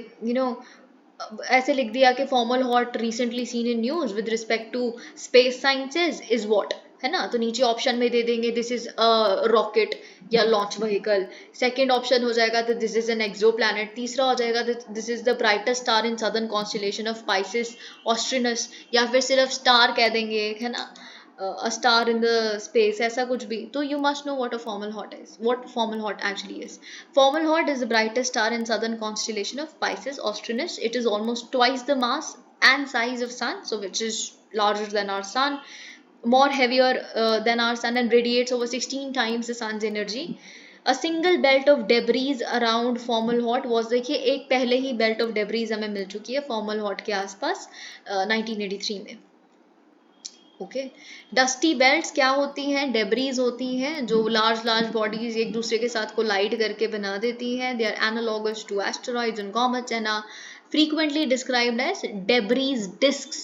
ऐसे लिख दिया कि Fomalhaut recently seen in news with respect to space sciences is what, है ना। तो नीचे ऑप्शन में दे देंगे दिस इज अ रॉकेट या लॉन्च व्हीकल, सेकंड ऑप्शन हो जाएगा तो this is an exoplanet, तीसरा हो जाएगा this is the brightest star in southern constellation of Piscis Austrinus, या फिर सिर्फ स्टार कह देंगे, है ना, a star in the space, ऐसा कुछ भी। तो you must know what a fomalhaut is, what fomalhaut actually is. Fomalhaut is the brightest star in southern constellation of Pisces Austrinus. It is almost twice the mass and size of Sun, so which is larger than our Sun, more heavier than our Sun, and radiates over 16 times the Sun's energy. A single belt of debris around Fomalhaut was, देखिए एक पहले ही belt of debris हमें मिल चुकी है Fomalhaut के आसपास 1983 में। Okay, dusty belts क्या होती हैं, डेब्रीज होती हैं जो लार्ज बॉडीज एक दूसरे के साथ कोलाइड करके बना देती हैं। They are analogous to asteroids and comets and are frequently described as debris disks.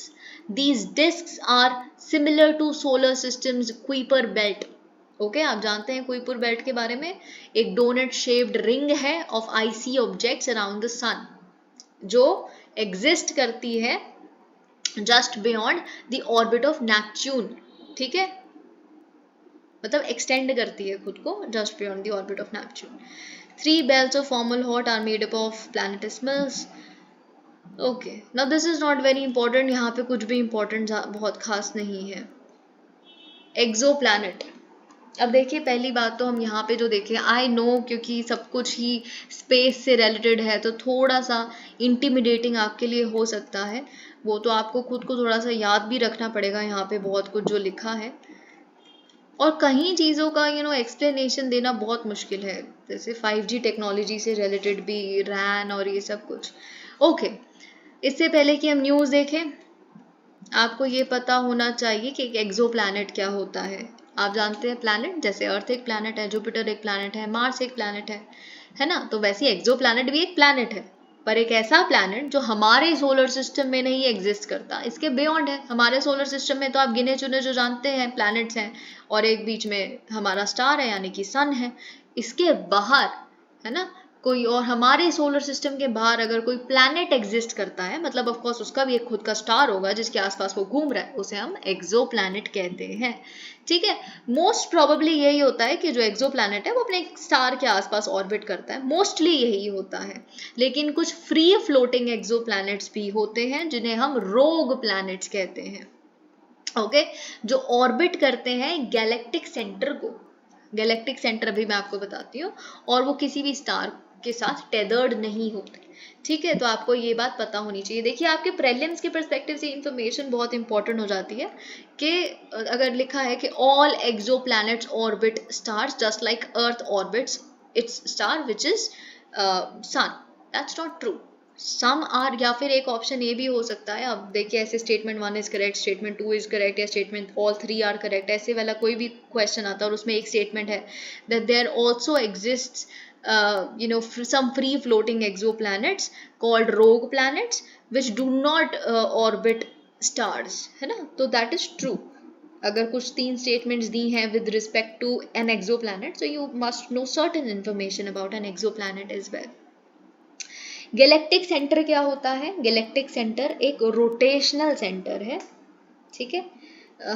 These disks are similar to solar system's Kuiper belt. Okay, आप जानते हैं कुइपर बेल्ट के बारे में, एक डोनट शेप्ड रिंग है of icy objects around the sun जो exist करती है just beyond the orbit of Neptune, ठीक है, मतलब एक्सटेंड करती है खुद को just beyond the orbit of Neptune. 3 belts of Fomalhaut are made up of planetesimals. Okay, now this is not very important, यहाँ पे कुछ भी इंपॉर्टेंट बहुत खास नहीं है। एक्सो प्लैनेट, अब देखिए पहली बात तो हम यहाँ पे जो देखें, आई नो क्योंकि सब कुछ ही स्पेस से रिलेटेड है तो थोड़ा सा इंटिमिडेटिंग आपके लिए हो सकता है, वो तो आपको खुद को थोड़ा सा याद भी रखना पड़ेगा यहाँ पे बहुत कुछ जो लिखा है, और कहीं चीज़ों का एक्सप्लेनेशन देना बहुत मुश्किल है, जैसे 5G टेक्नोलॉजी से रिलेटेड भी, रैन और ये सब कुछ। ओके, इससे पहले कि हम न्यूज़ देखें आपको ये पता होना चाहिए कि एक एक्सो प्लैनेट क्या होता है। आप जानते हैं प्लैनेट, जैसे अर्थ एक प्लैनेट है, जुपिटर एक प्लैनेट है, मार्स एक प्लैनेट है ना। तो वैसे एक्सो प्लैनेट भी एक प्लैनेट है, पर एक ऐसा प्लैनेट जो हमारे सोलर सिस्टम में नहीं एग्जिस्ट करता, इसके बियॉन्ड है। हमारे सोलर सिस्टम में तो आप गिने चुने जो जानते हैं प्लैनेट्स हैं, और एक बीच में हमारा स्टार है यानी कि सन है। इसके बाहर, है ना, कोई और हमारे सोलर सिस्टम के बाहर अगर कोई प्लैनेट एग्जिस्ट करता है, मतलब ऑफ कोर्स उसका भी एक खुद का स्टार होगा जिसके आसपास वो घूम रहा है, उसे हम एक्सो प्लैनेट कहते हैं, ठीक है। मोस्ट प्रोबेबली यही होता है कि जो एक्सो प्लैनेट है वो अपने स्टार के आसपास ऑर्बिट करता है, मोस्टली यही होता है। लेकिन कुछ फ्री फ्लोटिंग एक्सो प्लैनेट्स भी होते हैं जिन्हें हम रोग प्लैनेट्स कहते हैं, ओके, जो ऑर्बिट करते हैं गैलेक्टिक सेंटर को। गैलेक्टिक सेंटर अभी मैं आपको बताती हूँ, और वो किसी भी स्टार के साथ टेदर्ड नहीं होते, ठीक है। तो आपको ये बात पता होनी चाहिए। देखिए आपके प्रीलिम्स के पर्सपेक्टिव से इंफॉर्मेशन बहुत इंपॉर्टेंट हो जाती है कि अगर लिखा है कि all exoplanets orbit stars just like Earth orbits its star which is sun, that's not true, some are, या फिर एक ऑप्शन ये भी हो सकता है, अब देखिए ऐसे statement 1 is correct, statement 2 is correct, या स्टेटमेंट ऑल 3 आर करेक्ट, ऐसे वाला कोई भी क्वेश्चन आता है और उसमें एक स्टेटमेंट है that there also exists some free floating exoplanets called rogue planets which do not orbit stars, है ना। तो that is true, अगर कुछ 3 statements दी हैं with respect to an exoplanet, so you must know certain information about an exoplanet as well. Galactic centre क्या होता है? Galactic centre एक रोटेशनल सेंटर है, ठीक है,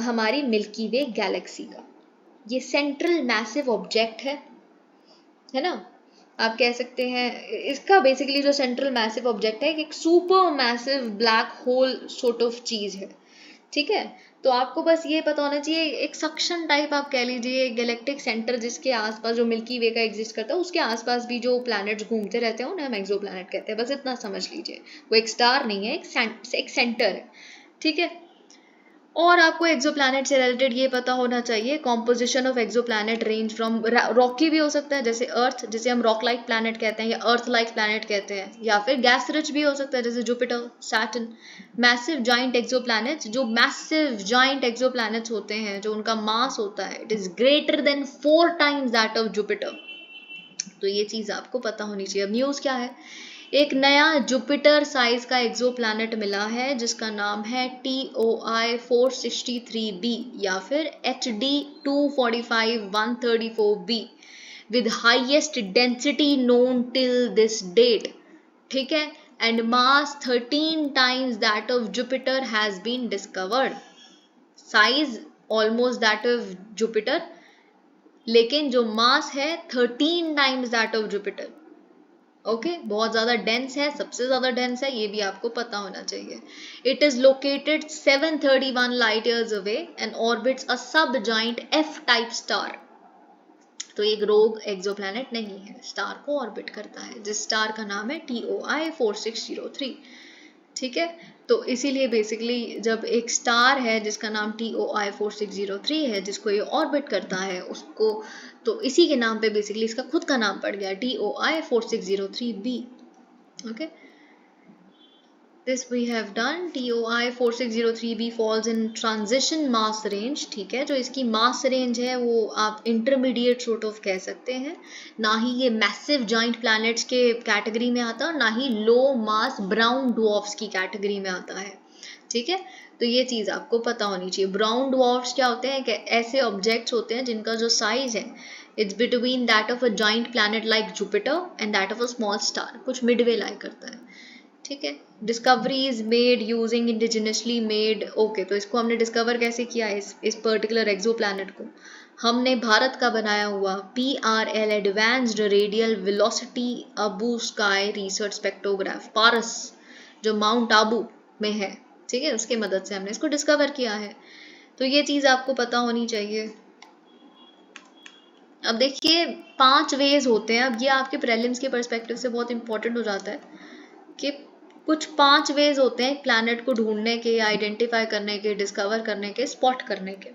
हमारी मिल्की वे गैलेक्सी का। ये सेंट्रल मैसिव ऑब्जेक्ट है ना, आप कह सकते हैं इसका बेसिकली जो सेंट्रल मैसिव ऑब्जेक्ट है एक super massive black hole sort of चीज है, ठीक है। तो आपको बस ये पता होना चाहिए, एक सक्शन टाइप आप कह लीजिए, गैलेक्टिक सेंटर जिसके आसपास जो मिल्की वे का एग्जिस्ट करता है उसके आसपास भी जो प्लैनेट्स घूमते रहते हैं उन्हें हम एक्सो प्लैनेट कहते हैं, बस इतना समझ लीजिए। वो एक स्टार नहीं है, एक सेंटर है, ठीक है। और आपको एक्सोप्लैनेट से रिलेटेड ये पता होना चाहिए, composition of exoplanet range from Rocky भी हो सकता है जैसे अर्थ, जिसे हम रॉक लाइक प्लैनेट कहते हैं या अर्थ लाइक प्लैनेट कहते हैं, या फिर गैस रिच भी हो सकता है जैसे Jupiter, Saturn. Massive giant exoplanets, जो मैसिव जाइंट एक्सोप्लैनेट्स होते हैं, जो उनका मास होता है it is greater than 4 times that of Jupiter. तो ये चीज आपको पता होनी चाहिए। अब न्यूज क्या है, एक नया जुपिटर साइज का एक्सोप्लैनेट मिला है जिसका नाम है TOI 463b या फिर HD 245-134b with highest density known till this date, ठीक है, and mass 13 times that of Jupiter has been discovered. Size almost that of Jupiter, लेकिन जो मास है 13 times that of Jupiter. Okay बहुत ज्यादा डेंस है, सबसे ज्यादा डेंस है, ये भी आपको पता होना चाहिए। It is located 731 light years away and orbits a sub giant F type star. तो एक रोग एक्सोप्लैनेट नहीं है, स्टार को ऑर्बिट करता है, जिस स्टार का नाम है TOI 4603, ठीक है। तो इसीलिए बेसिकली जब एक स्टार है जिसका नाम TOI 4603 है, जिसको ये ऑर्बिट करता है, उसको तो इसी के नाम पे बेसिकली इसका खुद का नाम पड़ गया TOI 4603b। Okay, this we have done। TOI 4603b falls in transition mass range, ठीक है। जो इसकी मास रेंज है वो आप इंटरमीडिएट सॉर्ट ऑफ कह सकते हैं, ना ही ये मैसिव जाइंट प्लैनेट्स के कैटेगरी में आता है, ना ही लो मास ब्राउन ड्वार्फ्स की कैटेगरी में आता है, ठीक है। तो ये चीज आपको पता होनी चाहिए। ब्राउन ड्वार्फ्स क्या होते हैं कि ऐसे ऑब्जेक्ट्स होते हैं जिनका जो साइज है it's between that of a giant planet like Jupiter and that of a small star, कुछ मिडवे लाई करता है, ठीक है। Discoveries made using indigenously made, okay, तो इसको हमने डिस्कवर कैसे किया इस पर्टिकुलर एक्सोप्लैनेट को, हमने भारत का बनाया हुआ PRL advanced radial velocity Abu sky research spectrograph PARAS, जो माउंट आबू में है, ठीक है, उसके मदद से हमने इसको डिस्कवर किया है। तो ये चीज आपको पता होनी चाहिए। अब देखिए 5 वेज होते हैं, अब ये आपके प्रीलिम्स के पर्सपेक्टिव से बहुत इंपॉर्टेंट हो जाता है कि कुछ 5 वेज होते हैं प्लैनेट को ढूंढने के, आइडेंटिफाई करने के, डिस्कवर करने के, स्पॉट करने के,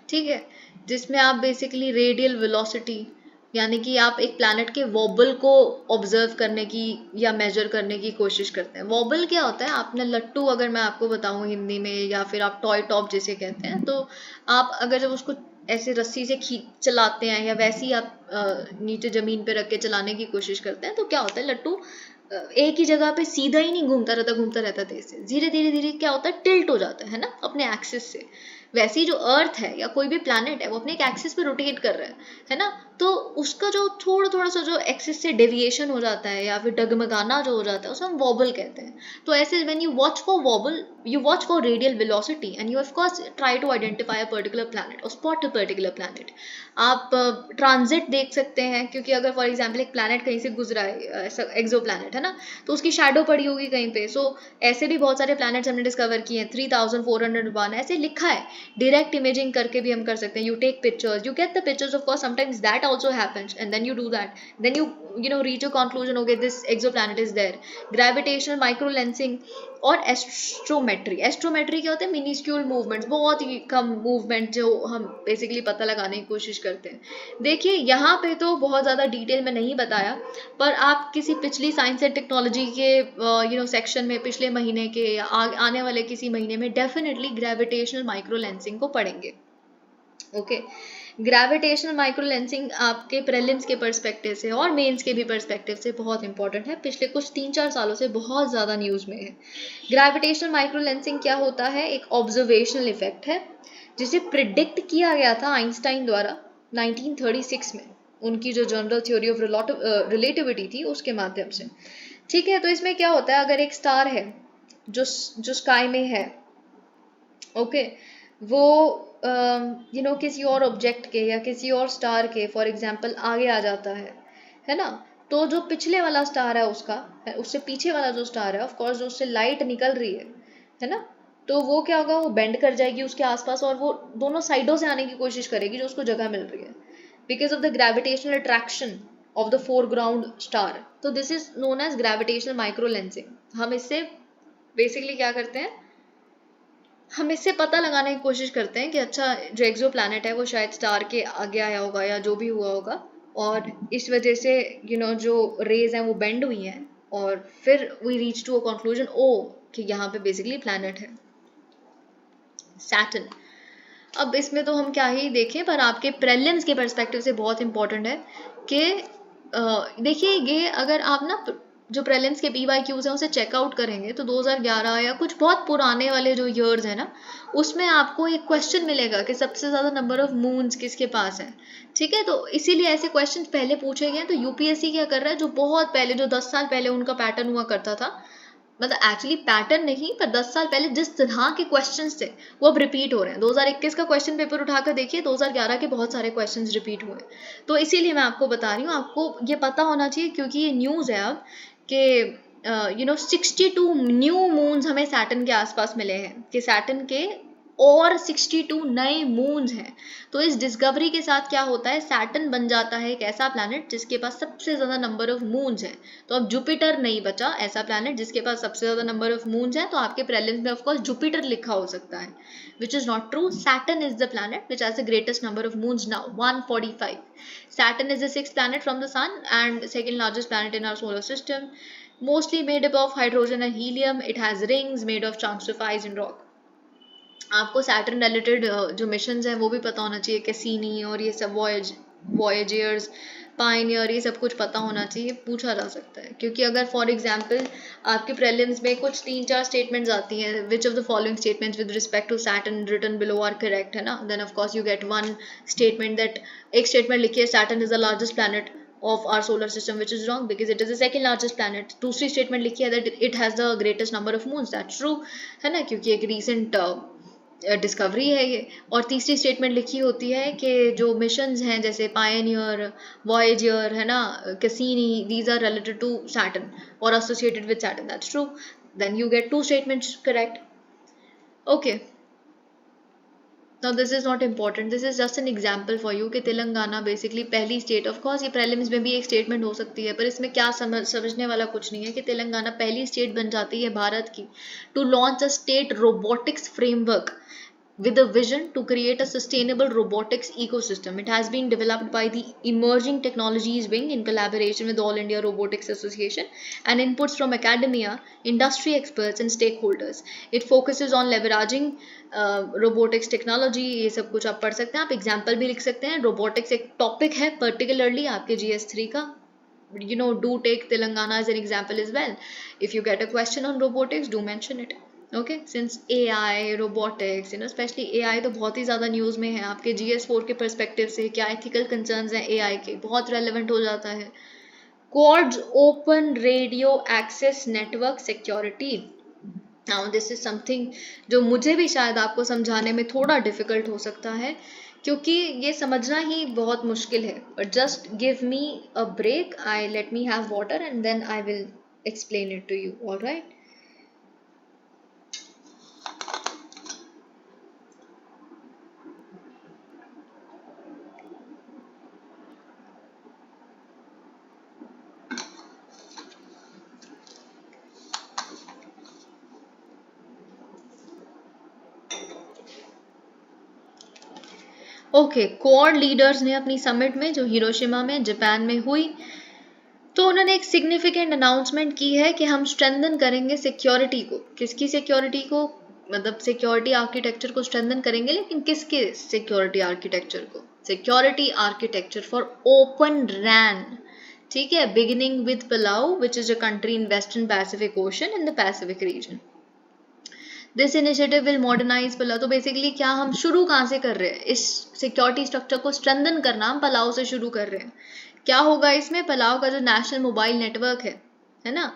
ठीक है, जिसमें आप बेसिकली रेडियल वेलोसिटी यानी कि आप एक प्लैनेट के वॉबल को ऑब्जर्व करने की या मेजर करने की कोशिश करते हैं। वॉबल क्या होता है, आपने लट्टू अगर मैं आपको बताऊं हिंदी में, या फिर आप टॉय टॉप जिसे कहते हैं, तो आप अगर जब उसको ऐसे रस्सी से खींच चलाते हैं या वैसे ही आप नीचे जमीन पे रख के चलाने की कोशिश करते हैं, तो क्या होता है लट्टू एक ही जगह पे सीधा ही नहीं घूमता रहता तेज से, धीरे धीरे धीरे क्या होता है टिल्ट हो जाता है ना अपने एक्सिस से। वैसे ही जो अर्थ है या कोई भी प्लैनेट है वो अपने एक एक्सिस पे रोटेट कर रहा है ना, तो उसका जो थोड़ा थोड़ा सा जो एक्सिस से डेविएशन हो जाता है या फिर डगमगाना जो हो जाता है उसे हम वॉबल कहते हैं। तो ऐसे when you watch for vowel, you watch for radial velocity and you of course try to identify a particular planet or spot a particular planet। आप ट्रांजिट देख सकते हैं, क्योंकि अगर फॉर एग्जांपल एक प्लैनेट कहीं से गुजरा है, एक्सो प्लैनेट है ना, तो उसकी शैडो पड़ी होगी कहीं पे। सो ऐसे भी बहुत सारे प्लैनेट्स हमने डिस्कवर किए हैं, 3401 ऐसे लिखा है। डायरेक्ट इमेजिंग करके भी हम कर सकते हैं, you take pictures, you get the pictures, of course sometimes that also happens and then you do that, then you know reach a conclusion, okay this exoplanet is there। Gravitational micro lensing और astrometry. Astrometry क्या होता है, minuscule movements, बहुत ही कम movement जो हम basically पता लगाने की कोशिश करते हैं। देखिए यहाँ पे तो बहुत ज़्यादा डिटेल में नहीं बताया, पर आप किसी पिछली साइंस एंड टेक्नोलॉजी के सेक्शन में पिछले महीने के या आने वाले किसी महीने में डेफिनेटली ग्रेविटेशनल माइक्रो लेंसिंग को पढ़ेंगे। ओके, ग्रेविटेशनल माइक्रो लेंसिंग आपके प्रीलिम्स के पर्सपेक्टिव से और मेंस के भी पर्सपेक्टिव से बहुत इंपॉर्टेंट है, पिछले कुछ 3-4 सालों से बहुत ज़्यादा न्यूज़ में है। ग्रेविटेशनल माइक्रो लेंसिंग क्या होता है, एक ऑब्जर्वेशनल इफेक्ट है जिसे प्रिडिक्ट किया गया था आइंस्टाइन द्वारा 1936 में, उनकी जो जनरल थ्योरी ऑफ रिलेटिविटी थी उसके माध्यम से, ठीक है। तो इसमें क्या होता है, अगर एक स्टार है जो स्काई में है, ओके, वो किसी और ऑब्जेक्ट के या किसी और स्टार के फॉर एग्जांपल आगे आ जाता है ना, तो जो पिछले वाला स्टार है उसका, उससे पीछे वाला जो स्टार है, ऑफ कोर्स जो उससे लाइट निकल रही है ना, तो वो क्या होगा, वो बेंड कर जाएगी उसके आसपास और वो दोनों साइडों से आने की कोशिश करेगी जो उसको जगह मिल रही है, because of the gravitational attraction of the foreground star. तो this is known as gravitational microlensing. हम इससे बेसिकली क्या करते हैं, हम इससे पता लगाने की कोशिश करते हैं कि अच्छा जो एक्सो प्लैनेट है वो शायद स्टार के आगे आया होगा या जो भी हुआ होगा, और इस वजह से जो रेज हैं वो बेंड हुई हैं, और फिर we reach to a conclusion ओ कि यहाँ पे बेसिकली प्लैनेट है सैटर्न। अब इसमें तो हम क्या ही देखें, पर आपके प्रेलिम्स के पर्सपेक्टिव से बहुत इंपॉर्टेंट है कि देखिए ये अगर आप ना जो प्रेलिम्स के PYQs हैं उसे चेकआउट करेंगे तो 2011 या कुछ बहुत पुराने वाले जो ईयर्स हैं ना, उसमें आपको एक क्वेश्चन मिलेगा कि सबसे ज़्यादा नंबर ऑफ मून्स किसके पास है। ठीक है, तो इसीलिए ऐसे क्वेश्चन पहले पूछे गए हैं। तो UPSC क्या कर रहा है, जो बहुत पहले जो 10 साल पहले उनका पैटर्न हुआ करता था, मतलब एक्चुअली पैटर्न नहीं पर 10 साल पहले जिस तरह के क्वेश्चंस थे वो अब रिपीट हो रहे हैं। 2021 का क्वेश्चन पेपर उठाकर देखिए, 2011 के बहुत सारे क्वेश्चंस रिपीट हुए। तो इसीलिए मैं आपको बता रही हूँ, आपको ये पता होना चाहिए क्योंकि ये न्यूज़ है अब कि 62 न्यू मून्स हमें सैटर्न के आसपास मिले हैं, कि सैटर्न के और 62 नए मून्स हैं। तो इस डिस्कवरी के साथ क्या होता है, सैटर्न बन जाता है एक ऐसा प्लैनेट जिसके पास सबसे ज़्यादा नंबर ऑफ मून्स हैं। तो अब जुपिटर नहीं बचा ऐसा प्लैनेट जिसके पास सबसे ज़्यादा नंबर ऑफ मून्स हैं। तो आपके प्रीलिम्स में ऑफकोर्स जुपिटर लिखा हो सकता है, which is not true. Saturn is the planet which has the greatest number of moons now, 145। Saturn is the sixth planet from the sun and second largest planet in our solar system. Mostly made up of hydrogen and helium. It has rings made of chunks of ice and rock. आपको Saturn related जो missions हैं वो भी पता होना चाहिए, कैसीनी और ये सब वॉयेजर्स, पायनियर, ये सब कुछ पता होना चाहिए, पूछा जा सकता है। क्योंकि अगर फॉर एग्जांपल आपके प्रीलिम्स में कुछ 3-4 स्टेटमेंट्स आती हैं, which of the following statements with respect to Saturn written below are correct, है ना, then of course you get one statement that, एक स्टेटमेंट लिखिए Saturn is the largest planet of our solar system, which is wrong because it is the second largest planet. दूसरी statement लिखी है that it has the greatest number of moons, that's true, है ना, क्योंकि एक recent discovery है ये। और तीसरी स्टेटमेंट लिखी होती है कि जो मिशंस हैं जैसे पायनियर, वॉयेजर, है ना, Cassini, these are related to Saturn और associated with Saturn, that's true, then you get 2 statements correct. Okay, now this is not important, this is just an example for you कि Telangana basically पहली state, of course ये prelims में भी एक statement हो सकती है, पर इसमें क्या समझने वाला कुछ नहीं है कि तेलंगाना पहली स्टेट बन जाती है भारत की to launch a state robotics framework with a vision to create a sustainable robotics ecosystem. It has been developed by the Emerging Technologies Wing in collaboration with All India Robotics Association and inputs from academia, industry experts and stakeholders. It focuses on leveraging robotics technology. ये सब कुछ आप पढ़ सकते हैं, आप example भी लिख सकते हैं। रोबोटिक्स एक टॉपिक है पर्टिकुलरली आपके GS3 का, do take Telangana as an example as well. If you get a question on robotics, do mention it. Okay, since AI, robotics, especially AI तो बहुत ही ज़्यादा न्यूज़ में है, आपके GS4 के पर्सपेक्टिव से क्या एथिकल कंसर्न्स हैं AI के, बहुत रेलेवेंट हो जाता है। Quads Open Radio Access Network Security. Now this is something जो मुझे भी शायद आपको समझाने में थोड़ा डिफिकल्ट हो सकता है क्योंकि ये समझना ही बहुत मुश्किल है, but just give me a break, I let me have water and then I will explain it to you, alright. Okay, quad leaders ने अपनी समिट में जो हिरोशिमा में जापान में हुई, तो उन्होंने एक सिग्निफिकेंट अनाउंसमेंट की है कि हम स्ट्रेंथन करेंगे सिक्योरिटी को। किसकी सिक्योरिटी को, मतलब सिक्योरिटी आर्किटेक्चर को स्ट्रेंथन करेंगे, लेकिन किसके सिक्योरिटी आर्किटेक्चर को, सिक्योरिटी आर्किटेक्चर फॉर ओपन रैन, ठीक है, beginning with Palau which is a country in western Pacific ocean in the Pacific region. This initiative will modernise Palau. तो बेसिकली क्या हम शुरू कहाँ से कर रहे हैं, इस सिक्योरिटी स्ट्रक्चर को स्ट्रेंथन करना हम पलाऊ से शुरू कर रहे हैं। क्या होगा इसमें, पलाऊ का जो नेशनल मोबाइल नेटवर्क है ना,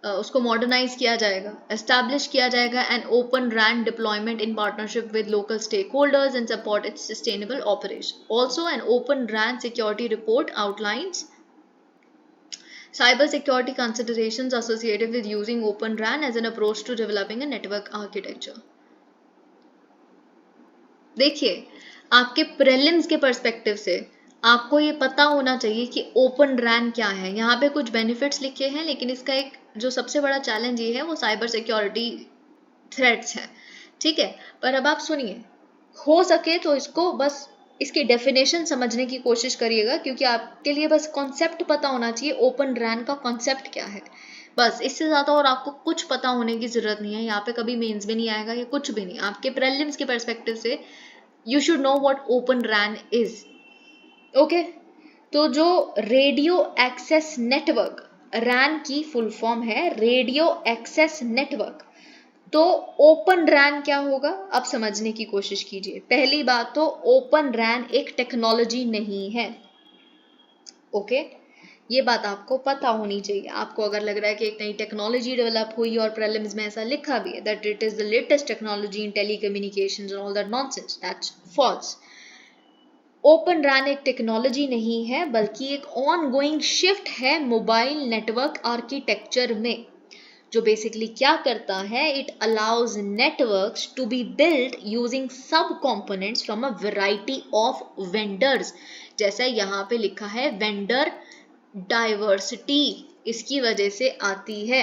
उसको मॉडर्नाइज किया जाएगा, एस्टैब्लिश किया जाएगा and open RAN deployment in partnership with local stakeholders and support its sustainable operation. Also an open RAN security report outlines cyber security considerations associated with using Open RAN as an approach to developing a network architecture. देखिए, आपके prelims के perspective से आपको ये पता होना चाहिए कि ओपन रैन क्या है। यहाँ पे कुछ बेनिफिट्स लिखे हैं, लेकिन इसका एक जो सबसे बड़ा चैलेंज ये है वो साइबर सिक्योरिटी थ्रेट्स है, ठीक है, पर अब आप सुनिए, हो सके तो इसको बस इसकी डेफिनेशन समझने की कोशिश करिएगा, क्योंकि आपके लिए बस कॉन्सेप्ट पता होना चाहिए ओपन रैन का कॉन्सेप्ट क्या है, बस इससे ज्यादा और आपको कुछ पता होने की जरूरत नहीं है। यहाँ पे कभी मेंस भी नहीं आएगा, या कुछ भी नहीं, आपके प्रीलिम्स के पर्सपेक्टिव से you should know what open RAN is. Okay, तो जो रेडियो एक्सेस नेटवर्क, रैन की फुल फॉर्म है रेडियो एक्सेस नेटवर्क, तो ओपन रैन क्या होगा अब समझने की कोशिश कीजिए। पहली बात तो ओपन रैन एक टेक्नोलॉजी नहीं है। ओके, ये बात आपको पता होनी चाहिए। आपको अगर लग रहा है कि एक नई टेक्नोलॉजी डेवलप हुई और प्रीलिम्स में ऐसा लिखा भी है that it is the latest technology in telecommunications and all that nonsense, that's false. Open RAN एक टेक्नोलॉजी नहीं है, बल्कि एक ऑन गोइंग शिफ्ट है मोबाइल नेटवर्क आर्किटेक्चर में, जो बेसिकली क्या करता है, it allows networks to be build using sub components from a variety of vendors. जैसा यहाँ पे लिखा है वेंडर डाइवर्सिटी, इसकी वजह से आती है।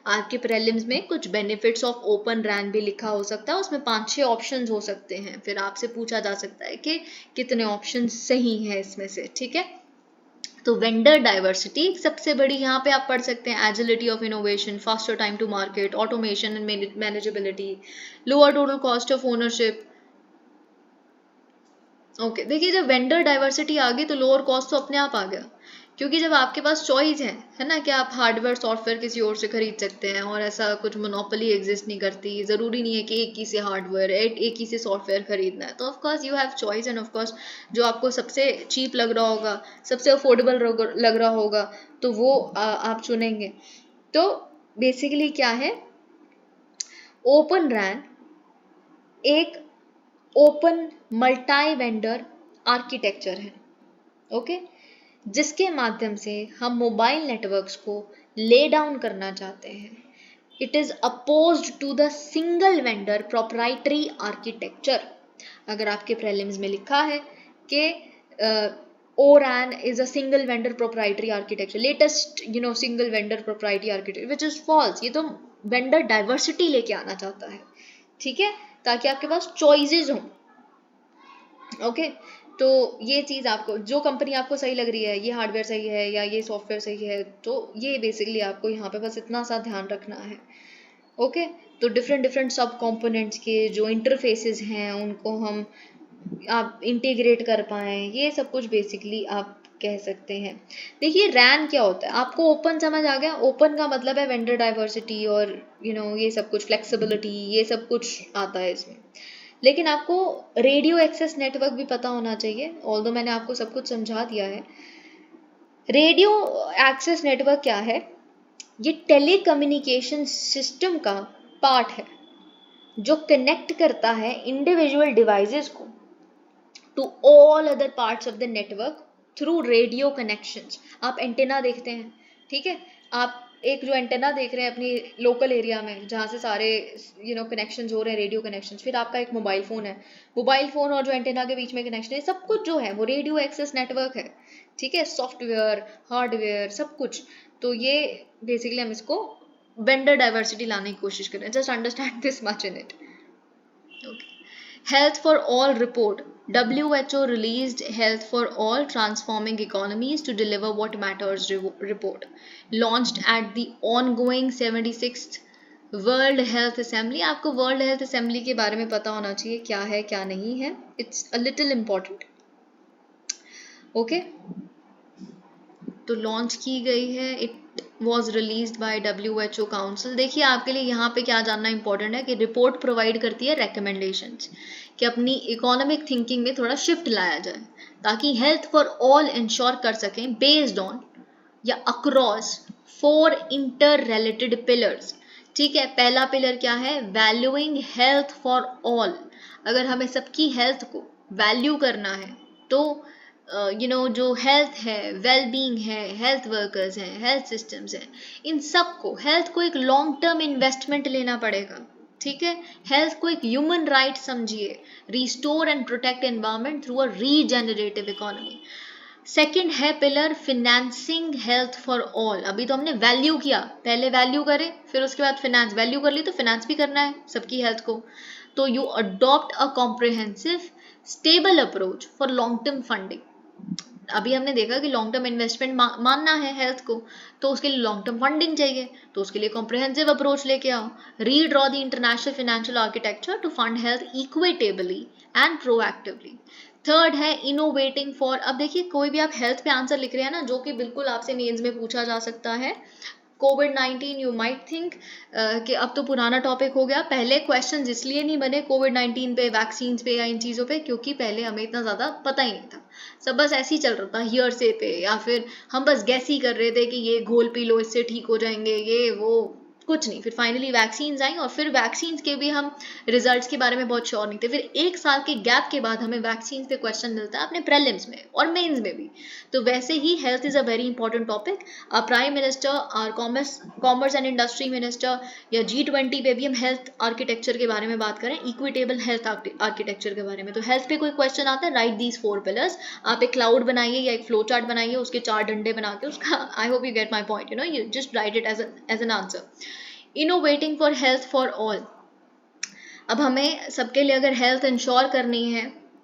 आपके प्रीलिम्स में कुछ बेनिफिट्स ऑफ ओपन रैन भी लिखा हो सकता है, उसमें 5-6 ऑप्शंस हो सकते हैं, फिर आपसे पूछा जा सकता है कि कितने ऑप्शन सही हैं इसमें से। ठीक है, तो वेंडर डाइवर्सिटी सबसे बड़ी यहाँ पे आप पढ़ सकते हैं, agility of innovation, faster time to market, automation and manageability, lower total cost of ownership. Okay, देखिए जब वेंडर डाइवर्सिटी आ गई तो लोअर कॉस्ट तो अपने आप आ गया, क्योंकि जब आपके पास चॉइस है ना, कि आप हार्डवेयर सॉफ्टवेयर किसी और से खरीद सकते हैं, और ऐसा कुछ मोनोपोली एग्जिस्ट नहीं करती, जरूरी नहीं है कि एक ही से हार्डवेयर एक ही से सॉफ्टवेयर खरीदना है, तो of course you have choice, end of course जो आपको सबसे चीप लग रहा होगा, सबसे अफोर्डेबल लग रहा होगा, तो वो आप चुनेंगे। तो बेसिकली क्या है, ओपन रैन एक ओपन मल्टी वेंडर आर्किटेक्चर है। ओके, जिसके माध्यम से हम मोबाइल नेटवर्क्स को ले डाउन करना चाहते हैं। It is opposed to the single vendor proprietary architecture. अगर आपके प्रीलिम्स में लिखा है कि ORAN is a single vendor proprietary architecture, latest single vendor proprietary architecture, which is false। ये तो वेंडर डाइवर्सिटी लेके आना चाहता है, ठीक है, ताकि आपके पास चॉइसेस हों। ओके, तो ये चीज आपको, जो कंपनी आपको सही लग रही है, ये हार्डवेयर सही है या ये सॉफ्टवेयर सही है, तो ये बेसिकली आपको यहाँ पे बस इतना सा ध्यान रखना है। ओके, तो डिफरेंट सब कंपोनेंट्स के जो इंटरफेसेस हैं उनको हम आप इंटीग्रेट कर पाएँ, ये सब कुछ बेसिकली आप कह सकते हैं। देखिए रैन क्या होता है, आपको ओपन समझ आ गया। ओपन का मतलब है वेंडर डाइवर्सिटी और ये सब कुछ, फ्लेक्सिबिलिटी, ये सब कुछ आता है इसमें। लेकिन आपको रेडियो एक्सेस नेटवर्क भी पता होना चाहिए, ऑल्दो मैंने आपको सब कुछ समझा दिया है। रेडियो एक्सेस नेटवर्क क्या है, ये टेलीकम्युनिकेशन सिस्टम का पार्ट है जो कनेक्ट करता है इंडिविजुअल डिवाइसेस को to all other parts of the network through radio connections. आप एंटेना देखते हैं, ठीक है, आप एक जो एंटेना देख रहे हैं अपनी लोकल एरिया में, जहाँ से सारे कनेक्शंस हो रहे हैं, रेडियो कनेक्शंस, फिर आपका एक मोबाइल फ़ोन है, मोबाइल फ़ोन और जो एंटेना के बीच में कनेक्शन है, सब कुछ जो है वो रेडियो एक्सेस नेटवर्क है। ठीक है, सॉफ्टवेयर, हार्डवेयर, सब कुछ। तो ये बेसिकली हम इसको वेंडर डाइवर्सिटी लाने की कोशिश करें। Just understand this much in it. Okay, Health for All report. WHO released Health for All Transforming Economies to Deliver What Matters report, launched at the ongoing 76th world health assembly. आपको world health assembly के बारे में पता होना चाहिए, क्या है क्या नहीं है, it's a little important. Okay, तो लॉन्च की गई है, it was release by WHO council. देखिए आपके लिए यहाँ पे क्या जानना इंपॉर्टेंट है कि रिपोर्ट प्रोवाइड करती है रिकमेंडेशंस, कि अपनी इकोनॉमिक थिंकिंग में थोड़ा शिफ्ट लाया जाए, ताकि हेल्थ फॉर ऑल इंश्योर कर सकें बेस्ड ऑन या अक्रॉस 4 इंटर रिलेटेड पिलर्स। ठीक है, पहला पिलर क्या है, वैल्यूइंग हेल्थ फॉर ऑल। अगर हमें सबकी हेल्थ को वैल्यू करना है तो जो हेल्थ है, वेल बीइंग है, हेल्थ वर्कर्स हैं, हेल्थ सिस्टम्स हैं, इन सबको, हेल्थ को एक लॉन्ग टर्म इन्वेस्टमेंट लेना पड़ेगा। ठीक है, हेल्थ को एक ह्यूमन राइट समझिए, restore and protect environment through a regenerative economy. Second है pillar financing health for all. अभी तो हमने वैल्यू किया, पहले वैल्यू करें, फिर उसके बाद फिनेंस, वैल्यू कर ली तो फिनेंस भी करना है सबकी हेल्थ को। तो you adopt a comprehensive stable approach for long term funding. अभी हमने देखा कि लॉन्ग टर्म इन्वेस्टमेंट मानना है हेल्थ को, तो उसके लिए लॉन्ग टर्म फंडिंग चाहिए, तो उसके लिए कॉम्प्रिहेंसिव अप्रोच लेके आओ। Redraw the international financial architecture to fund health equitably and proactively. Third है इनोवेटिंग फॉर, अब देखिए कोई भी आप हेल्थ पे आंसर लिख रहे हैं ना, जो कि बिल्कुल आपसे मेंस में पूछा जा सकता है। कोविड-19 यू माइट थिंक कि अब तो पुराना टॉपिक हो गया, पहले क्वेश्चन इसलिए नहीं बने कोविड-19 पे, वैक्सीन पे या इन चीज़ों पे, क्योंकि पहले हमें इतना ज़्यादा पता ही नहीं था, सब बस ऐसे ही चल रहा था हियर से पे, या फिर हम बस गैस ही कर रहे थे कि ये घोल पी लो इससे ठीक हो जाएंगे, ये वो कुछ नहीं। फिर फाइनली वैक्सीन आई और फिर वैक्सीन के भी हम रिजल्ट्स के बारे में बहुत श्योर नहीं थे। फिर एक साल के गैप के बाद हमें वैक्सीन पे क्वेश्चन मिलता है अपने प्रीलिम्स में और मेंस में भी। तो वैसे ही health is a very important topic. Prime minister और कॉमर्स एंड इंडस्ट्री मिनिस्टर या G20 पे भी हम हेल्थ आर्किटेक्चर के बारे में बात करें, इक्विटेबल हेल्थ आर्किटेक्चर के बारे में। तो हेल्थ पे कोई क्वेश्चन आता है, राइट दीज 4 पिलर्स। आप एक क्लाउड बनाइए या एक फ्लो चार्ट बनाइए, उसके 4 डंडे बना के उसका, I hope you get my point, you know, you just write it as an answer. Innovating for health for all. अब हमें सबके लिए अगर हेल्थ इंश्योर करनी है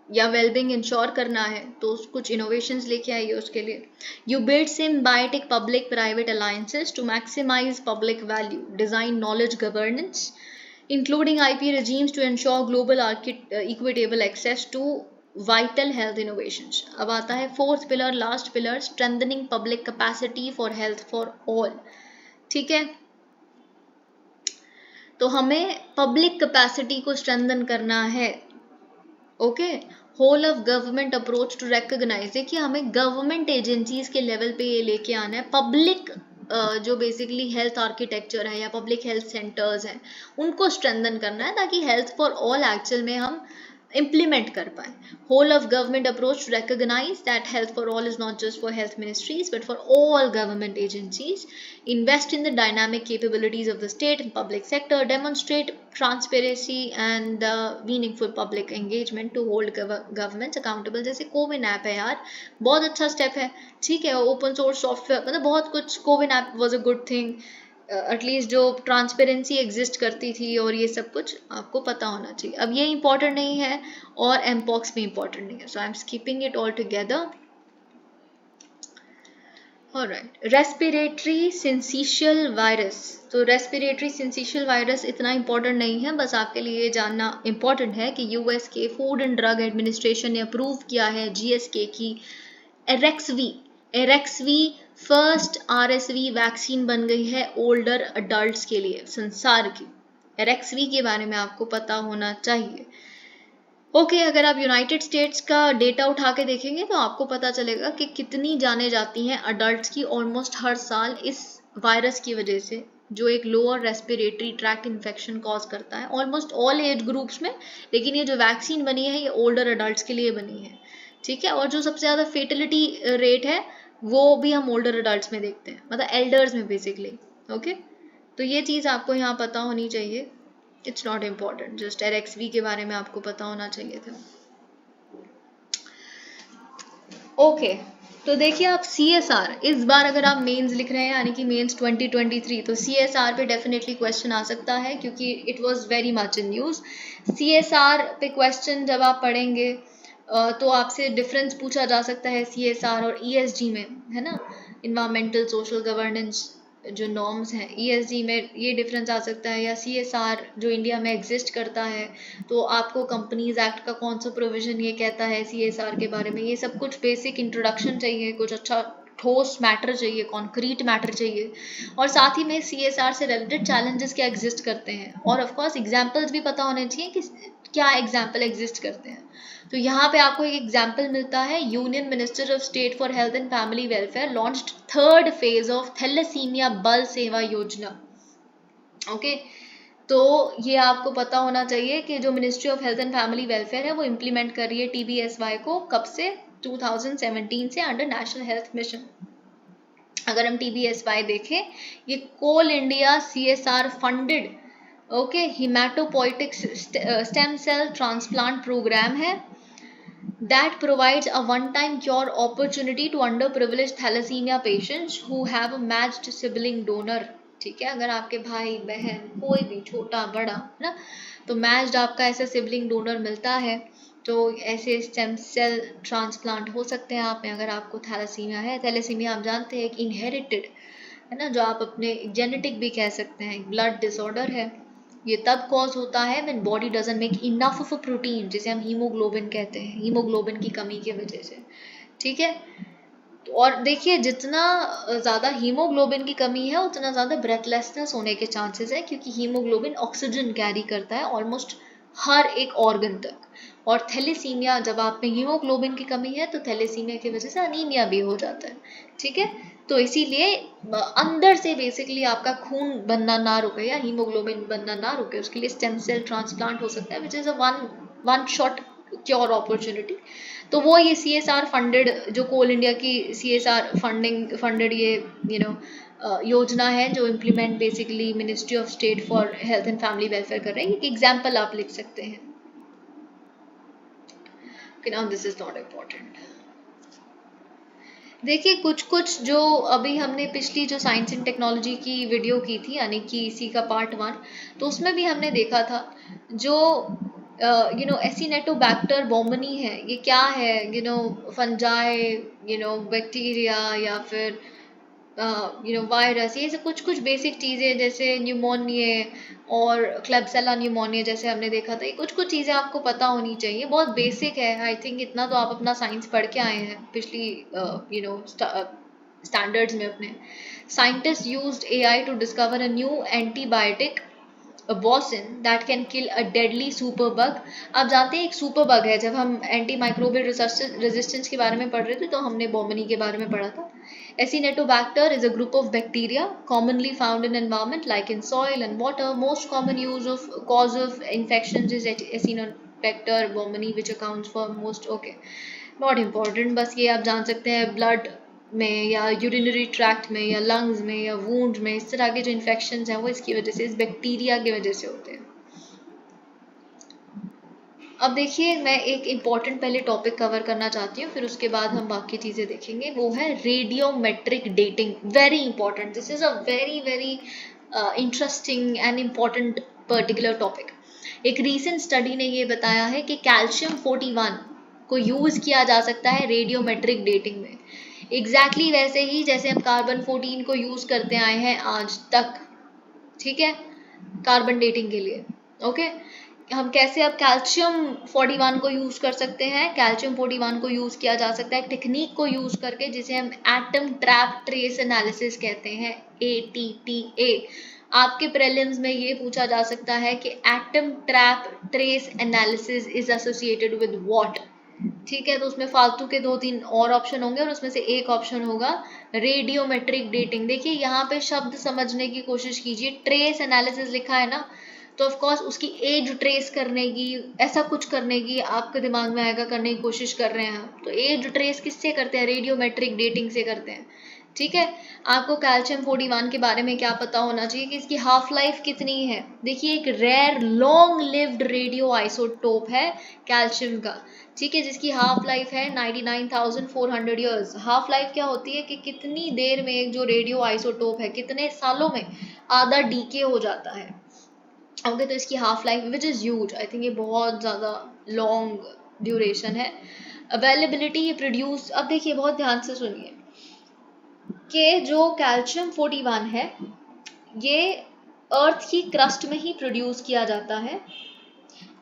या वेलबींग इंश्योर करना है तो कुछ इनोवेशंस लेके आइए उसके लिए। You build symbiotic public private alliances to maximise public value, design knowledge governance including IP regimes to ensure global equitable access to vital health innovations। अब आता है fourth pillar, last pillar, strengthening public capacity for health for all. ठीक है, तो हमें public capacity को strengthen करना है। Okay, whole of government approach to recognise, देखिए हमें गवर्नमेंट एजेंसीज के लेवल पे ये लेके आना है। पब्लिक जो बेसिकली हेल्थ आर्किटेक्चर है या पब्लिक हेल्थ सेंटर्स हैं उनको स्ट्रेंथन करना है ताकि हेल्थ फॉर ऑल एक्चुअल में हम implement कर पाए। whole of government approach to recognize that health for all is not just for health ministries but for all government agencies, invest in the dynamic capabilities of the state and public sector, demonstrate transparency and meaningful public engagement to hold governments accountable। जैसे CoWIN app है यार, बहुत अच्छा step है, ठीक है, open source software, मतलब बहुत कुछ, CoWIN app was a good thing, at least जो ट्रांसपेरेंसी एग्जिस्ट करती थी और ये सब कुछ आपको पता होना चाहिए। अब ये इंपॉर्टेंट नहीं है और एमपॉक्स भी इंपॉर्टेंट नहीं है, so I am skipping it all together. Alright, respiratory syncytial virus. तो रेस्पिरेटरी सिंसिशियल वायरस इतना इंपॉर्टेंट नहीं है, बस आपके लिए ये जानना इंपॉर्टेंट है कि US के फूड एंड ड्रग एडमिनिस्ट्रेशन ने अप्रूव किया है GSK की एरेक्सवी फर्स्ट RSV वैक्सीन बन गई है ओल्डर अडल्ट्स के लिए संसार की। एरेक्सवी के बारे में आपको पता होना चाहिए। ओके, अगर आप यूनाइटेड स्टेट्स का डेटा उठा के देखेंगे तो आपको पता चलेगा कि कितनी जाने जाती हैं अडल्ट्स की ऑलमोस्ट हर साल इस वायरस की वजह से, जो एक lower respiratory tract infection cause करता है ऑलमोस्ट ऑल एज ग्रुप्स में। लेकिन ये जो वैक्सीन बनी है ये ओल्डर अडल्ट्स के लिए बनी है, ठीक है, और जो सबसे ज़्यादा फेटिलिटी रेट है वो भी हम ओल्डर अडल्ट्स में देखते हैं, मतलब एल्डर्स में बेसिकली। ओके, तो ये चीज़ आपको यहाँ पता होनी चाहिए, it's not important, just RSV के बारे में आपको पता होना चाहिए था। ओके, तो देखिए आप CSR, इस बार अगर आप मेंस लिख रहे हैं यानी कि मेंस 2023, तो CSR पे डेफिनेटली क्वेश्चन आ सकता है क्योंकि it was very much in news. CSR पे क्वेश्चन जब आप पढ़ेंगे तो आपसे डिफरेंस पूछा जा सकता है CSR और ESG में, है ना, इन्वायरमेंटल सोशल गवर्नेंस जो नॉर्म्स हैं, ESG में ये डिफरेंस आ सकता है, या CSR जो इंडिया में एग्जिस्ट करता है तो आपको कंपनीज एक्ट का कौन सा प्रोविजन ये कहता है CSR के बारे में, ये सब कुछ बेसिक इंट्रोडक्शन चाहिए, कुछ अच्छा ठोस मैटर चाहिए, कॉन्क्रीट मैटर चाहिए, और साथ ही में CSR से रिलेटेड चैलेंजेस क्या एग्जिस्ट करते हैं, और ऑफ कोर्स एग्जांपल्स भी पता होने चाहिए कि क्या एग्जाम्पल एग्जिस्ट करते हैं। तो यहाँ पे आपको एक एग्जाम्पल मिलता है, union minister of state for health and family welfare launched third phase of thalassaemia Bal Seva योजना। ओके, तो ये आपको पता होना चाहिए कि जो ministry of health and family welfare है वो इम्प्लीमेंट कर रही है TBSY को, कब से, 2017 से, अंडर नेशनल हेल्थ मिशन। अगर हम TBSY देखें, ये Coal India CSR funded okay haematopoietic stem cell transplant programme है that provides a one-time cure opportunity to underprivileged thalassemia patients who have a matched sibling donor। ठीक है, अगर आपके भाई बहन कोई भी छोटा बड़ा है ना, तो मैच्ड आपका ऐसा सिबलिंग डोनर मिलता है तो ऐसे स्टेम सेल ट्रांसप्लांट हो सकते हैं आप में। अगर आपको थैलेसीमिया है, थैलेसीमिया आप जानते हैं एक इनहेरिटेड है ना, जो आप अपने जेनेटिक भी कह सकते हैं, ब्लड डिसऑर्डर है। ये तब कॉज होता है when body doesn't make enough of a protein, जिसे हम हीमोग्लोबिन कहते हैं, हीमोग्लोबिन की कमी की वजह से। ठीक है, और देखिए जितना ज़्यादा हीमोग्लोबिन की कमी है उतना ज़्यादा ब्रेथलेसनेस होने के चांसेस है, क्योंकि हीमोग्लोबिन ऑक्सीजन कैरी करता है ऑलमोस्ट हर एक ऑर्गन तक। और थैलेसीमिया, जब आप में हीमोग्लोबिन की कमी है तो थैलेसीमिया की वजह से अनीमिया भी हो जाता है। ठीक है, तो इसीलिए अंदर से बेसिकली आपका खून बनना ना रुके या हीमोग्लोबिन बनना ना रुके, उसके लिए स्टेम सेल ट्रांसप्लांट हो सकता है, which is a one shot cure opportunity. तो वो ये CSR फंडेड, जो कोल इंडिया की CSR फंडेड ये योजना है, जो implement basically ministry of state for health and family welfare कर रहे हैं। एक एग्जाम्पल आप लिख सकते हैं। Now this is not important. देखिए कुछ कुछ जो अभी हमने पिछली जो साइंस एंड टेक्नोलॉजी की वीडियो की थी, यानी कि इसी का पार्ट 1, तो उसमें भी हमने देखा था जो एसिनेटोबैक्टर बोम्बनी है, ये क्या है, फंजाई, बैक्टीरिया या फिर वायरस, ये सब कुछ कुछ बेसिक चीज़ें जैसे न्यूमोनिया और क्लेब्सेला न्यूमोनिया जैसे हमने देखा था। ये कुछ कुछ चीज़ें आपको पता होनी चाहिए, बहुत बेसिक है। आई थिंक इतना तो आप अपना साइंस पढ़ के आए हैं पिछली स्टैंडर्ड्स में अपने। Scientist used AI to discover a new antibiotic abaucin that can kill a deadly superbug. आप जानते हैं एक सुपर बग है, जब हम एंटी माइक्रोबियल रेजिस्टेंस के बारे में पढ़ रहे थे तो हमने बोम्बनी के बारे में पढ़ा था। Acinetobacter is a group of bacteria commonly found in environment like in soil and water. Most common cause of infections is Acinetobacter bombini, which accounts for most. Okay, not important, बस ये आप जान सकते हैं ब्लड में या urinary tract में या लंग्स में या वूंड में इस तरह के जो इन्फेक्शंस हैं वो इसकी वजह से, इस बैक्टीरिया की वजह से होते हैं। अब देखिए मैं एक इम्पॉर्टेंट पहले टॉपिक कवर करना चाहती हूँ, फिर उसके बाद हम बाकी चीज़ें देखेंगे। वो है radiometric dating. Very important, this is a very very interesting and important particular topic. एक रीसेंट स्टडी ने ये बताया है कि कैल्शियम 41 को यूज़ किया जा सकता है रेडियोमेट्रिक डेटिंग में, एग्जैक्टली वैसे ही जैसे हम कार्बन 14 को यूज़ करते आए हैं आज तक। ठीक है, कार्बन डेटिंग के लिए। ओके, हम कैसे अब कैल्शियम 41 को यूज कर सकते हैं। कैल्शियम 41 को यूज किया जा सकता है टेक्निक को यूज करके, जिसे हम एटम ट्रैप ट्रेस एनालिसिस कहते हैं, ATTA। आपके प्रीलिम्स में ये पूछा जा सकता है कि atom trap trace analysis is associated with what. ठीक है, तो उसमें फालतू के 2-3 और ऑप्शन होंगे और उसमें से एक ऑप्शन होगा रेडियोमेट्रिक डेटिंग। देखिए यहाँ पे शब्द समझने की कोशिश कीजिए, ट्रेस एनालिसिस लिखा है ना, तो ऑफ कोर्स उसकी एज ट्रेस करने की, ऐसा कुछ करने की आपके दिमाग में आएगा, करने की कोशिश कर रहे हैं हम, तो एज ट्रेस किससे करते हैं, रेडियोमेट्रिक डेटिंग से करते हैं। ठीक है, आपको कैल्शियम 41 के बारे में क्या पता होना चाहिए कि इसकी हाफ लाइफ कितनी है। देखिए एक rare long lived radioisotope है कैल्शियम का, ठीक है, जिसकी हाफ लाइफ है 99,400 ईयर्स। हाफ लाइफ क्या होती है कि कितनी देर में एक जो रेडियो आइसोटोप है, कितने सालों में आधा डीके हो जाता है। ओके, तो इसकी half life which is huge, I think ये बहुत ज़्यादा लॉन्ग ड्यूरेशन है। अवेलेबिलिटी, ये प्रोड्यूस, अब देखिए बहुत ध्यान से सुनिए कि जो कैल्शियम 41 है ये अर्थ की क्रस्ट में ही प्रोड्यूस किया जाता है।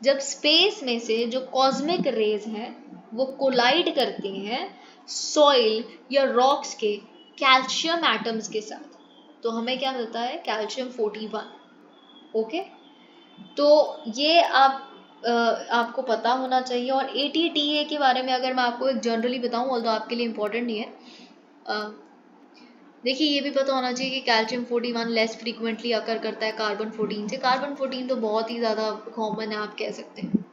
जब स्पेस में से जो कॉस्मिक रेज हैं वो कोलाइड करती हैं सॉइल या रॉक्स के कैल्शियम एटम्स के साथ, तो हमें क्या मिलता है, कैल्शियम 41। ओके, तो ये आपको पता होना चाहिए। और ATTA के बारे में अगर मैं आपको एक जनरली बताऊं, ऑल्दो आपके लिए इम्पोर्टेंट नहीं है, देखिए ये भी पता होना चाहिए कि कैल्शियम 41 लेस फ्रीक्वेंटली अकर करता है कार्बन 14 से। कार्बन 14 तो बहुत ही ज़्यादा कॉमन है, आप कह सकते हैं।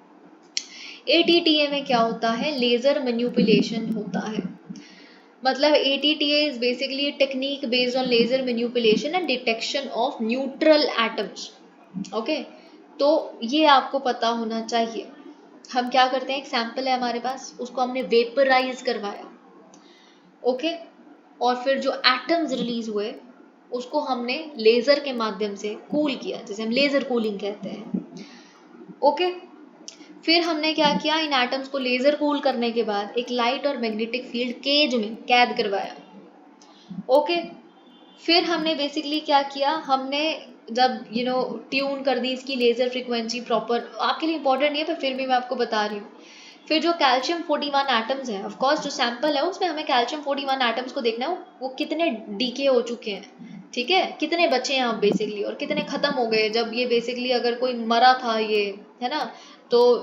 ATTA में क्या होता है, लेज़र मैनिपुलेशन होता है। मतलब ATTA is basically a technique based on laser manipulation and detection of neutral atoms। Okay, तो ये आपको पता होना चाहिए। हम क्या करते हैं, एक सैंपल है हमारे पास, उसको हमने वेपराइज करवाया। ओके, और फिर जो एटम्स रिलीज हुए उसको हमने लेजर के माध्यम से कूल किया, जैसे हम लेजर कूलिंग कहते हैं। ओके, फिर हमने क्या किया, इन एटम्स को लेजर कूल करने के बाद एक लाइट और मैग्नेटिक फील्ड केज में कैद करवाया। ओके, फिर हमने बेसिकली क्या किया, हमने जब ट्यून कर दी इसकी लेजर फ्रीक्वेंसी प्रॉपर, आपके लिए इंपॉर्टेंट नहीं है पर फिर भी मैं आपको बता रही हूँ। फिर जो कैल्शियम 41 एटम्स है, ऑफ कोर्स जो सैंपल है उसमें हमें कैल्शियम 41 एटम्स को देखना है वो कितने डीके हो चुके हैं, ठीक है, कितने बचे हैं अब बेसिकली, और कितने खत्म हो गए जब ये बेसिकली अगर कोई मरा था ये, है ना, तो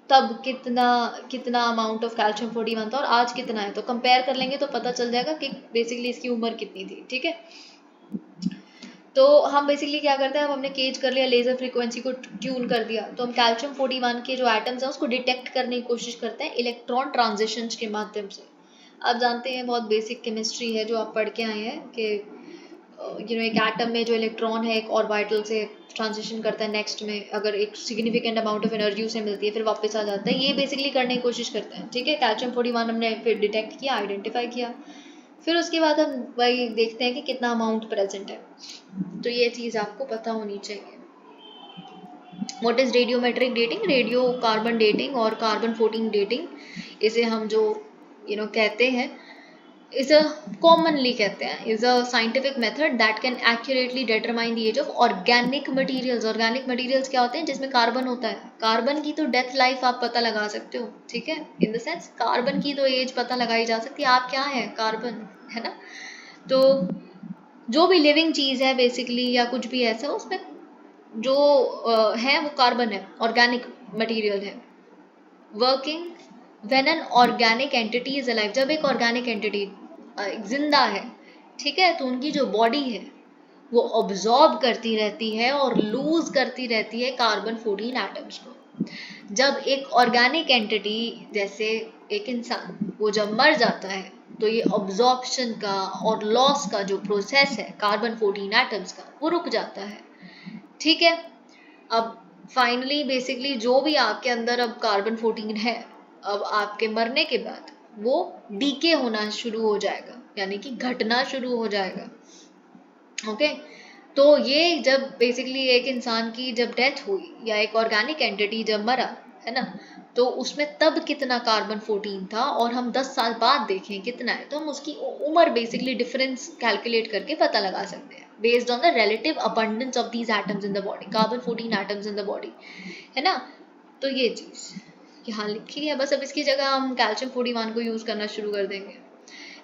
तब कितना कितना अमाउंट ऑफ कैल्शियम 41 था और आज कितना है, तो कंपेयर कर लेंगे तो पता चल जाएगा कि बेसिकली इसकी उम्र कितनी थी। ठीक है, तो हम बेसिकली क्या करते हैं, अब हमने केज कर लिया, लेजर फ्रीक्वेंसी को ट्यून कर दिया, तो हम कैल्शियम 41 के जो एटम्स हैं उसको डिटेक्ट करने की कोशिश करते हैं इलेक्ट्रॉन ट्रांजिशंस के माध्यम से। आप जानते हैं बहुत बेसिक केमिस्ट्री है जो आप पढ़ के आए हैं कि एक एटम में जो इलेक्ट्रॉन है एक ऑर्बिटल से ट्रांजिशन करता है नेक्स्ट में, अगर एक सिग्निफिकेंट अमाउंट ऑफ एनर्जी उसे मिलती है फिर वापस आ जाता है, ये बेसिकली करने की कोशिश करते हैं। ठीक है, कैल्शियम 41 हमने फिर डिटेक्ट किया, आइडेंटिफाई किया, फिर उसके बाद हम वही देखते हैं कि कितना अमाउंट प्रेजेंट है। तो ये चीज़ आपको पता होनी चाहिए। What is radiometric dating, radio carbon dating और कार्बन 14 डेटिंग, इसे हम जो कहते हैं, इज अ कॉमनली कहते हैं, is a scientific method that can accurately determine the age of organic materials. Organic materials क्या होते हैं, जिसमें कार्बन होता है। कार्बन की तो डेथ लाइफ आप पता लगा सकते हो, ठीक है, इन द सेंस कार्बन की तो एज पता लगाई जा सकती है, आप क्या है, कार्बन, है ना। तो जो भी लिविंग चीज़ है बेसिकली या कुछ भी ऐसा, उसमें जो है वो कार्बन है, ऑर्गेनिक मटेरियल है। Working when an organic entity is alive, जब एक ऑर्गेनिक एंटिटी जिंदा है, ठीक है, तो उनकी जो बॉडी है वो ऑब्जॉर्ब करती रहती है और लूज करती रहती है कार्बन 14 एटम्स को। जब एक ऑर्गेनिक एंटिटी जैसे एक इंसान वो जब मर जाता है तो ये ऑब्जॉर्प्शन का और लॉस का जो प्रोसेस है कार्बन 14 एटम्स का वो रुक जाता है। ठीक है, अब फाइनली बेसिकली जो भी आपके अंदर अब कार्बन 14 है, अब आपके मरने के बाद वो डीके होना शुरू हो जाएगा, यानी कि घटना शुरू हो जाएगा। ओके, तो ये जब बेसिकली एक इंसान की जब डेथ हुई या एक ऑर्गेनिक एंटिटी जब मरा, है ना, तो उसमें तब कितना कार्बन 14 था और हम 10 साल बाद देखें कितना है, तो हम उसकी उम्र बेसिकली डिफरेंस कैलकुलेट करके पता लगा सकते हैं based on the relative abundance of these atoms in the body, carbon 14 atoms in the body, है ना। तो ये चीज़ यहाँ लिखी है, बस अब इसकी जगह हम कैल्शियम 41 को यूज़ करना शुरू कर देंगे।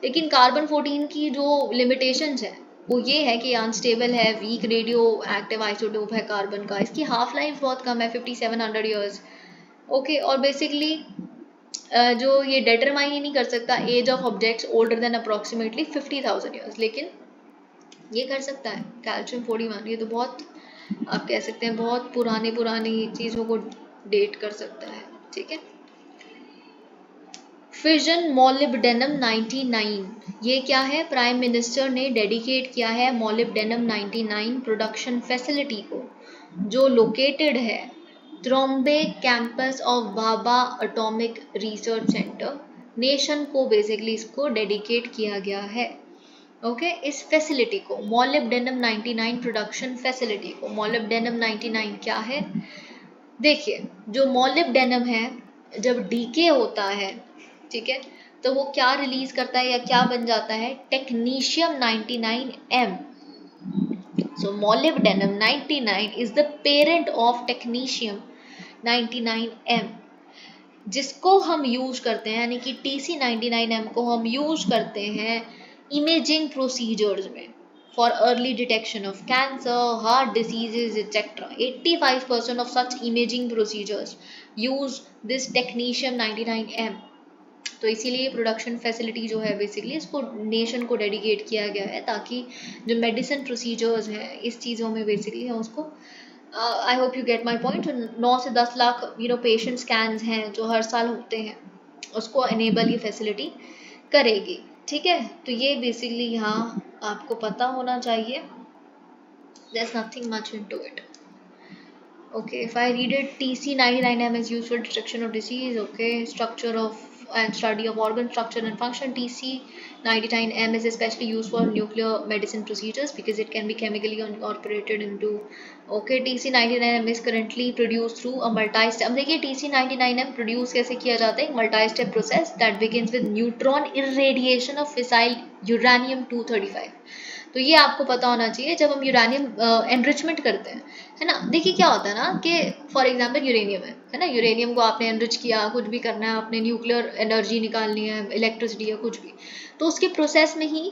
लेकिन कार्बन 14 की जो लिमिटेशंस है वो ये है कि अनस्टेबल है, वीक रेडियो एक्टिव आइसोटोप है कार्बन का, इसकी हाफ लाइफ बहुत कम है, 5700 ईयर्स। ओके, और बेसिकली जो ये डिटरमाइन ही नहीं कर सकता age of objects older than approximately 50,000 years, लेकिन ये कर सकता है कैल्शियम 41, ये तो बहुत आप कह सकते हैं बहुत पुरानी चीज़ों को डेट कर सकता है। ठीक है, फिजन मोलिब्डेनम 99, ये क्या है, प्राइम मिनिस्टर ने डेडिकेट किया है मोलिब्डेनम 99 प्रोडक्शन फैसिलिटी को, जो लोकेटेड है Trombay campus of Bhabha atomic research centre. Nation को बेसिकली इसको डेडिकेट किया गया है। ओके, इस फैसिलिटी को मोलिब्डेनम 99 प्रोडक्शन फैसिलिटी को, मोलिब्डेनम 99 क्या है, देखिए जो मोलिब्डेनम है जब डीके होता है, ठीक है, तो वो क्या रिलीज करता है या क्या बन जाता है, technetium 99M। So molybdenum 99 is the parent of technetium 99M, जिसको हम यूज करते हैं, यानी कि TC99M को हम यूज करते हैं इमेजिंग प्रोसीजर्स में for early detection of cancer, heart diseases, etc. 85% of such imaging procedures use this technetium 99M। तो इसीलिए प्रोडक्शन फैसिलिटी जो है बेसिकली इसको नेशन को डेडिकेट किया गया है, ताकि जो मेडिसिन प्रोसीजर्स हैं इस चीज़ों में बेसिकली हम उसको, आई hope you get my point, 9 से 10 लाख पेशेंट स्कैन्स हैं जो हर साल होते हैं, उसको एनेबल ये फैसिलिटी करेगी। ठीक है, तो ये बेसिकली यहाँ आपको पता होना चाहिए, there's nothing much into it. Okay, if I read it, TC99M is used for detection of disease. Okay, structure of and study of organ structure and function. TC99M is especially used for nuclear medicine procedures because it can be chemically incorporated into. Okay, TC99M is currently produced through a multi-step. अब देखिए TC99M produce कैसे किया जाता है, एक multi-step process that begins with neutron irradiation of fissile uranium 235. तो ये आपको पता होना चाहिए जब हम यूरेनियम एनरिचमेंट करते हैं, है ना. देखिए क्या होता है ना कि फॉर एग्जांपल यूरेनियम है ना, यूरेनियम को आपने एनरिच किया, कुछ भी करना है, आपने न्यूक्लियर एनर्जी निकालनी है, इलेक्ट्रिसिटी या कुछ भी, तो उसके प्रोसेस में ही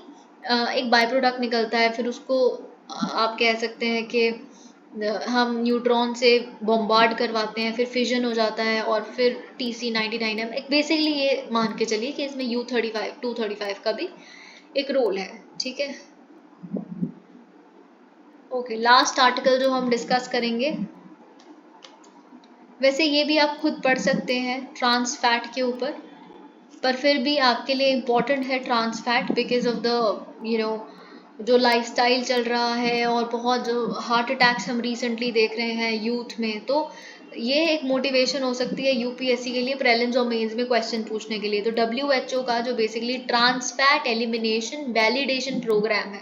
एक बाय प्रोडक्ट निकलता है. फिर उसको आप कह सकते हैं कि हम न्यूट्रॉन से बॉम्बार्ड करवाते हैं, फिर फिजन हो जाता है और फिर TC99M एक बेसिकली ये मान के चलिए कि इसमें U35 का भी एक रोल है. ठीक है. ओके, लास्ट आर्टिकल जो हम डिस्कस करेंगे, वैसे ये भी आप खुद पढ़ सकते हैं ट्रांस फैट के ऊपर, पर फिर भी आपके लिए इम्पोर्टेंट है trans fat because of the जो लाइफस्टाइल चल रहा है और बहुत जो हार्ट अटैक्स हम रिसेंटली देख रहे हैं यूथ में, तो ये एक मोटिवेशन हो सकती है यूपीएससी के लिए प्रीलिम्स और मेंस में क्वेश्चन पूछने के लिए. तो WHO का जो basically trans fat elimination validation program है,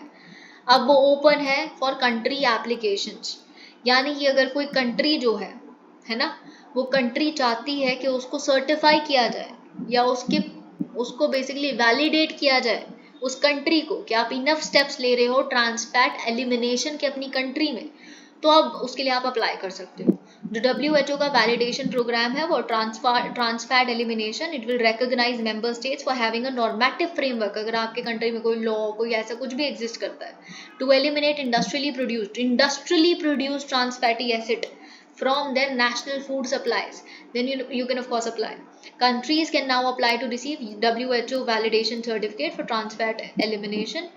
अब वो ओपन है फॉर कंट्री एप्लीकेशंस. यानी कि अगर कोई कंट्री जो है ना, वो कंट्री चाहती है कि उसको सर्टिफाई किया जाए या उसको बेसिकली वैलिडेट किया जाए उस कंट्री को कि आप इनफ स्टेप्स ले रहे हो ट्रांस फैट एलिमिनेशन के अपनी कंट्री में, तो अब उसके लिए आप अप्लाई कर सकते हो. जो WHO का वैलिडेशन प्रोग्राम है वो trans fat elimination, it will recognize member states for having a normative framework. अगर आपके कंट्री में कोई लॉ, कोई ऐसा कुछ भी एग्जिस्ट करता है to eliminate industrially produced trans fatty acid from their national food supplies, then you can of course apply. Countries can now apply to receive WHO validation certificate for trans fat elimination.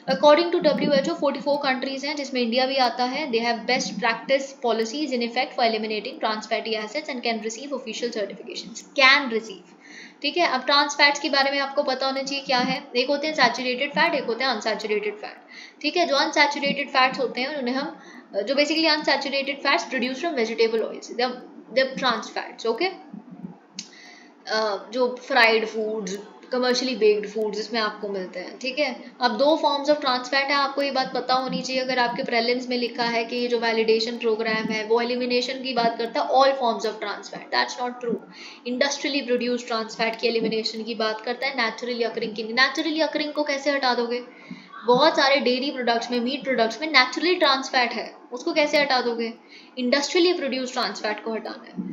According to WHO, 44 countries हैं जिसमें India भी आता है. They have best practice policies in effect for eliminating trans fatty acids and can receive official certifications. Can receive. ठीक है. अब trans fats के बारे में आपको पता होना चाहिए क्या है. एक होते हैं सैचुरेटेड फैट, एक होते हैं अनसैचुरेटेड फैट. ठीक है. जो अनसैचुरेटेड फैट्स होते हैं उन्हें हम जो basically unsaturated fats produce from vegetable oils, they trans fats. Okay. जो fried foods, commercially baked foods जिसमें आपको मिलते हैं. ठीक है. अब दो फॉर्म्स ऑफ ट्रांस फैट है, आपको ये बात पता होनी चाहिए. अगर आपके प्रीलिम्स में लिखा है कि ये जो वैलिडेशन प्रोग्राम है वो एलिमिनेशन की बात करता है all forms of trans fat, that's not true. Industrially produced trans fat की एलिमिनेशन की बात करता है, नेचुरली अकरिंग की. नेचुरली अकरिंग को कैसे हटा दोगे? बहुत सारे डेयरी प्रोडक्ट्स में, मीट प्रोडक्ट्स में नेचुरली ट्रांस फैट है, उसको कैसे हटा दोगे? इंडस्ट्रियली प्रोड्यूस्ड ट्रांस फैट को हटाना है.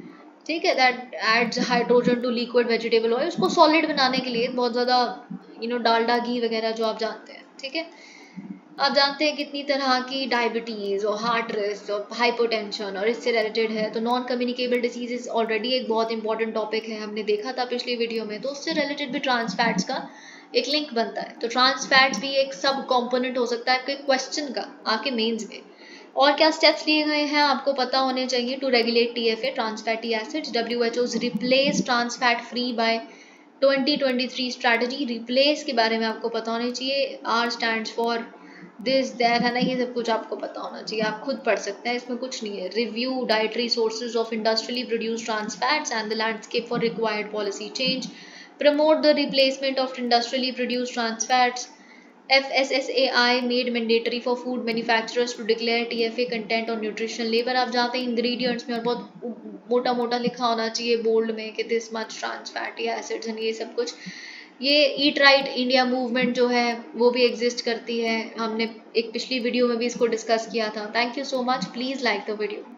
ठीक है. That adds hydrogen to liquid vegetable oil, उसको सॉलिड बनाने के लिए बहुत ज़्यादा डालडा घी वगैरह जो आप जानते हैं. ठीक है. आप जानते हैं कितनी तरह की डायबिटीज़ और हार्ट रिस्क और हाइपोटेंशन और इससे रिलेटेड है. तो नॉन कम्युनिकेबल डिसीजेज ऑलरेडी एक बहुत इंपॉर्टेंट टॉपिक है, हमने देखा था पिछली वीडियो में. तो उससे रिलेटेड भी ट्रांस फैट्स का एक लिंक बनता है. तो ट्रांस फैट्स भी एक सब कॉम्पोनेंट हो सकता है आपके क्वेश्चन का, आपके मेंस में. और क्या स्टेप्स लिए गए हैं आपको पता होने चाहिए to regulate TFA, trans fatty acids. WHO's replace trans fat free by 2023 strategy. Replace के बारे में आपको पता होना चाहिए. R stands for this that, है ना, ये सब कुछ आपको पता होना चाहिए. आप खुद पढ़ सकते हैं, इसमें कुछ नहीं है. Review dietary sources of industrially produced trans fats and the landscape for required policy change. Promote the replacement of industrially produced trans fats. FSSAI made mandatory for food manufacturers to declare TFA content on nutritional label. आप जाते हैं ingredients में और बहुत मोटा मोटा लिखा होना चाहिए बोल्ड में कि this much trans fatty acids and ये सब कुछ. ये ईट राइट इंडिया मूवमेंट जो है वो भी एग्जिस्ट करती है, हमने एक पिछली वीडियो में भी इसको डिस्कस किया था. Thank you so much. Please like the video.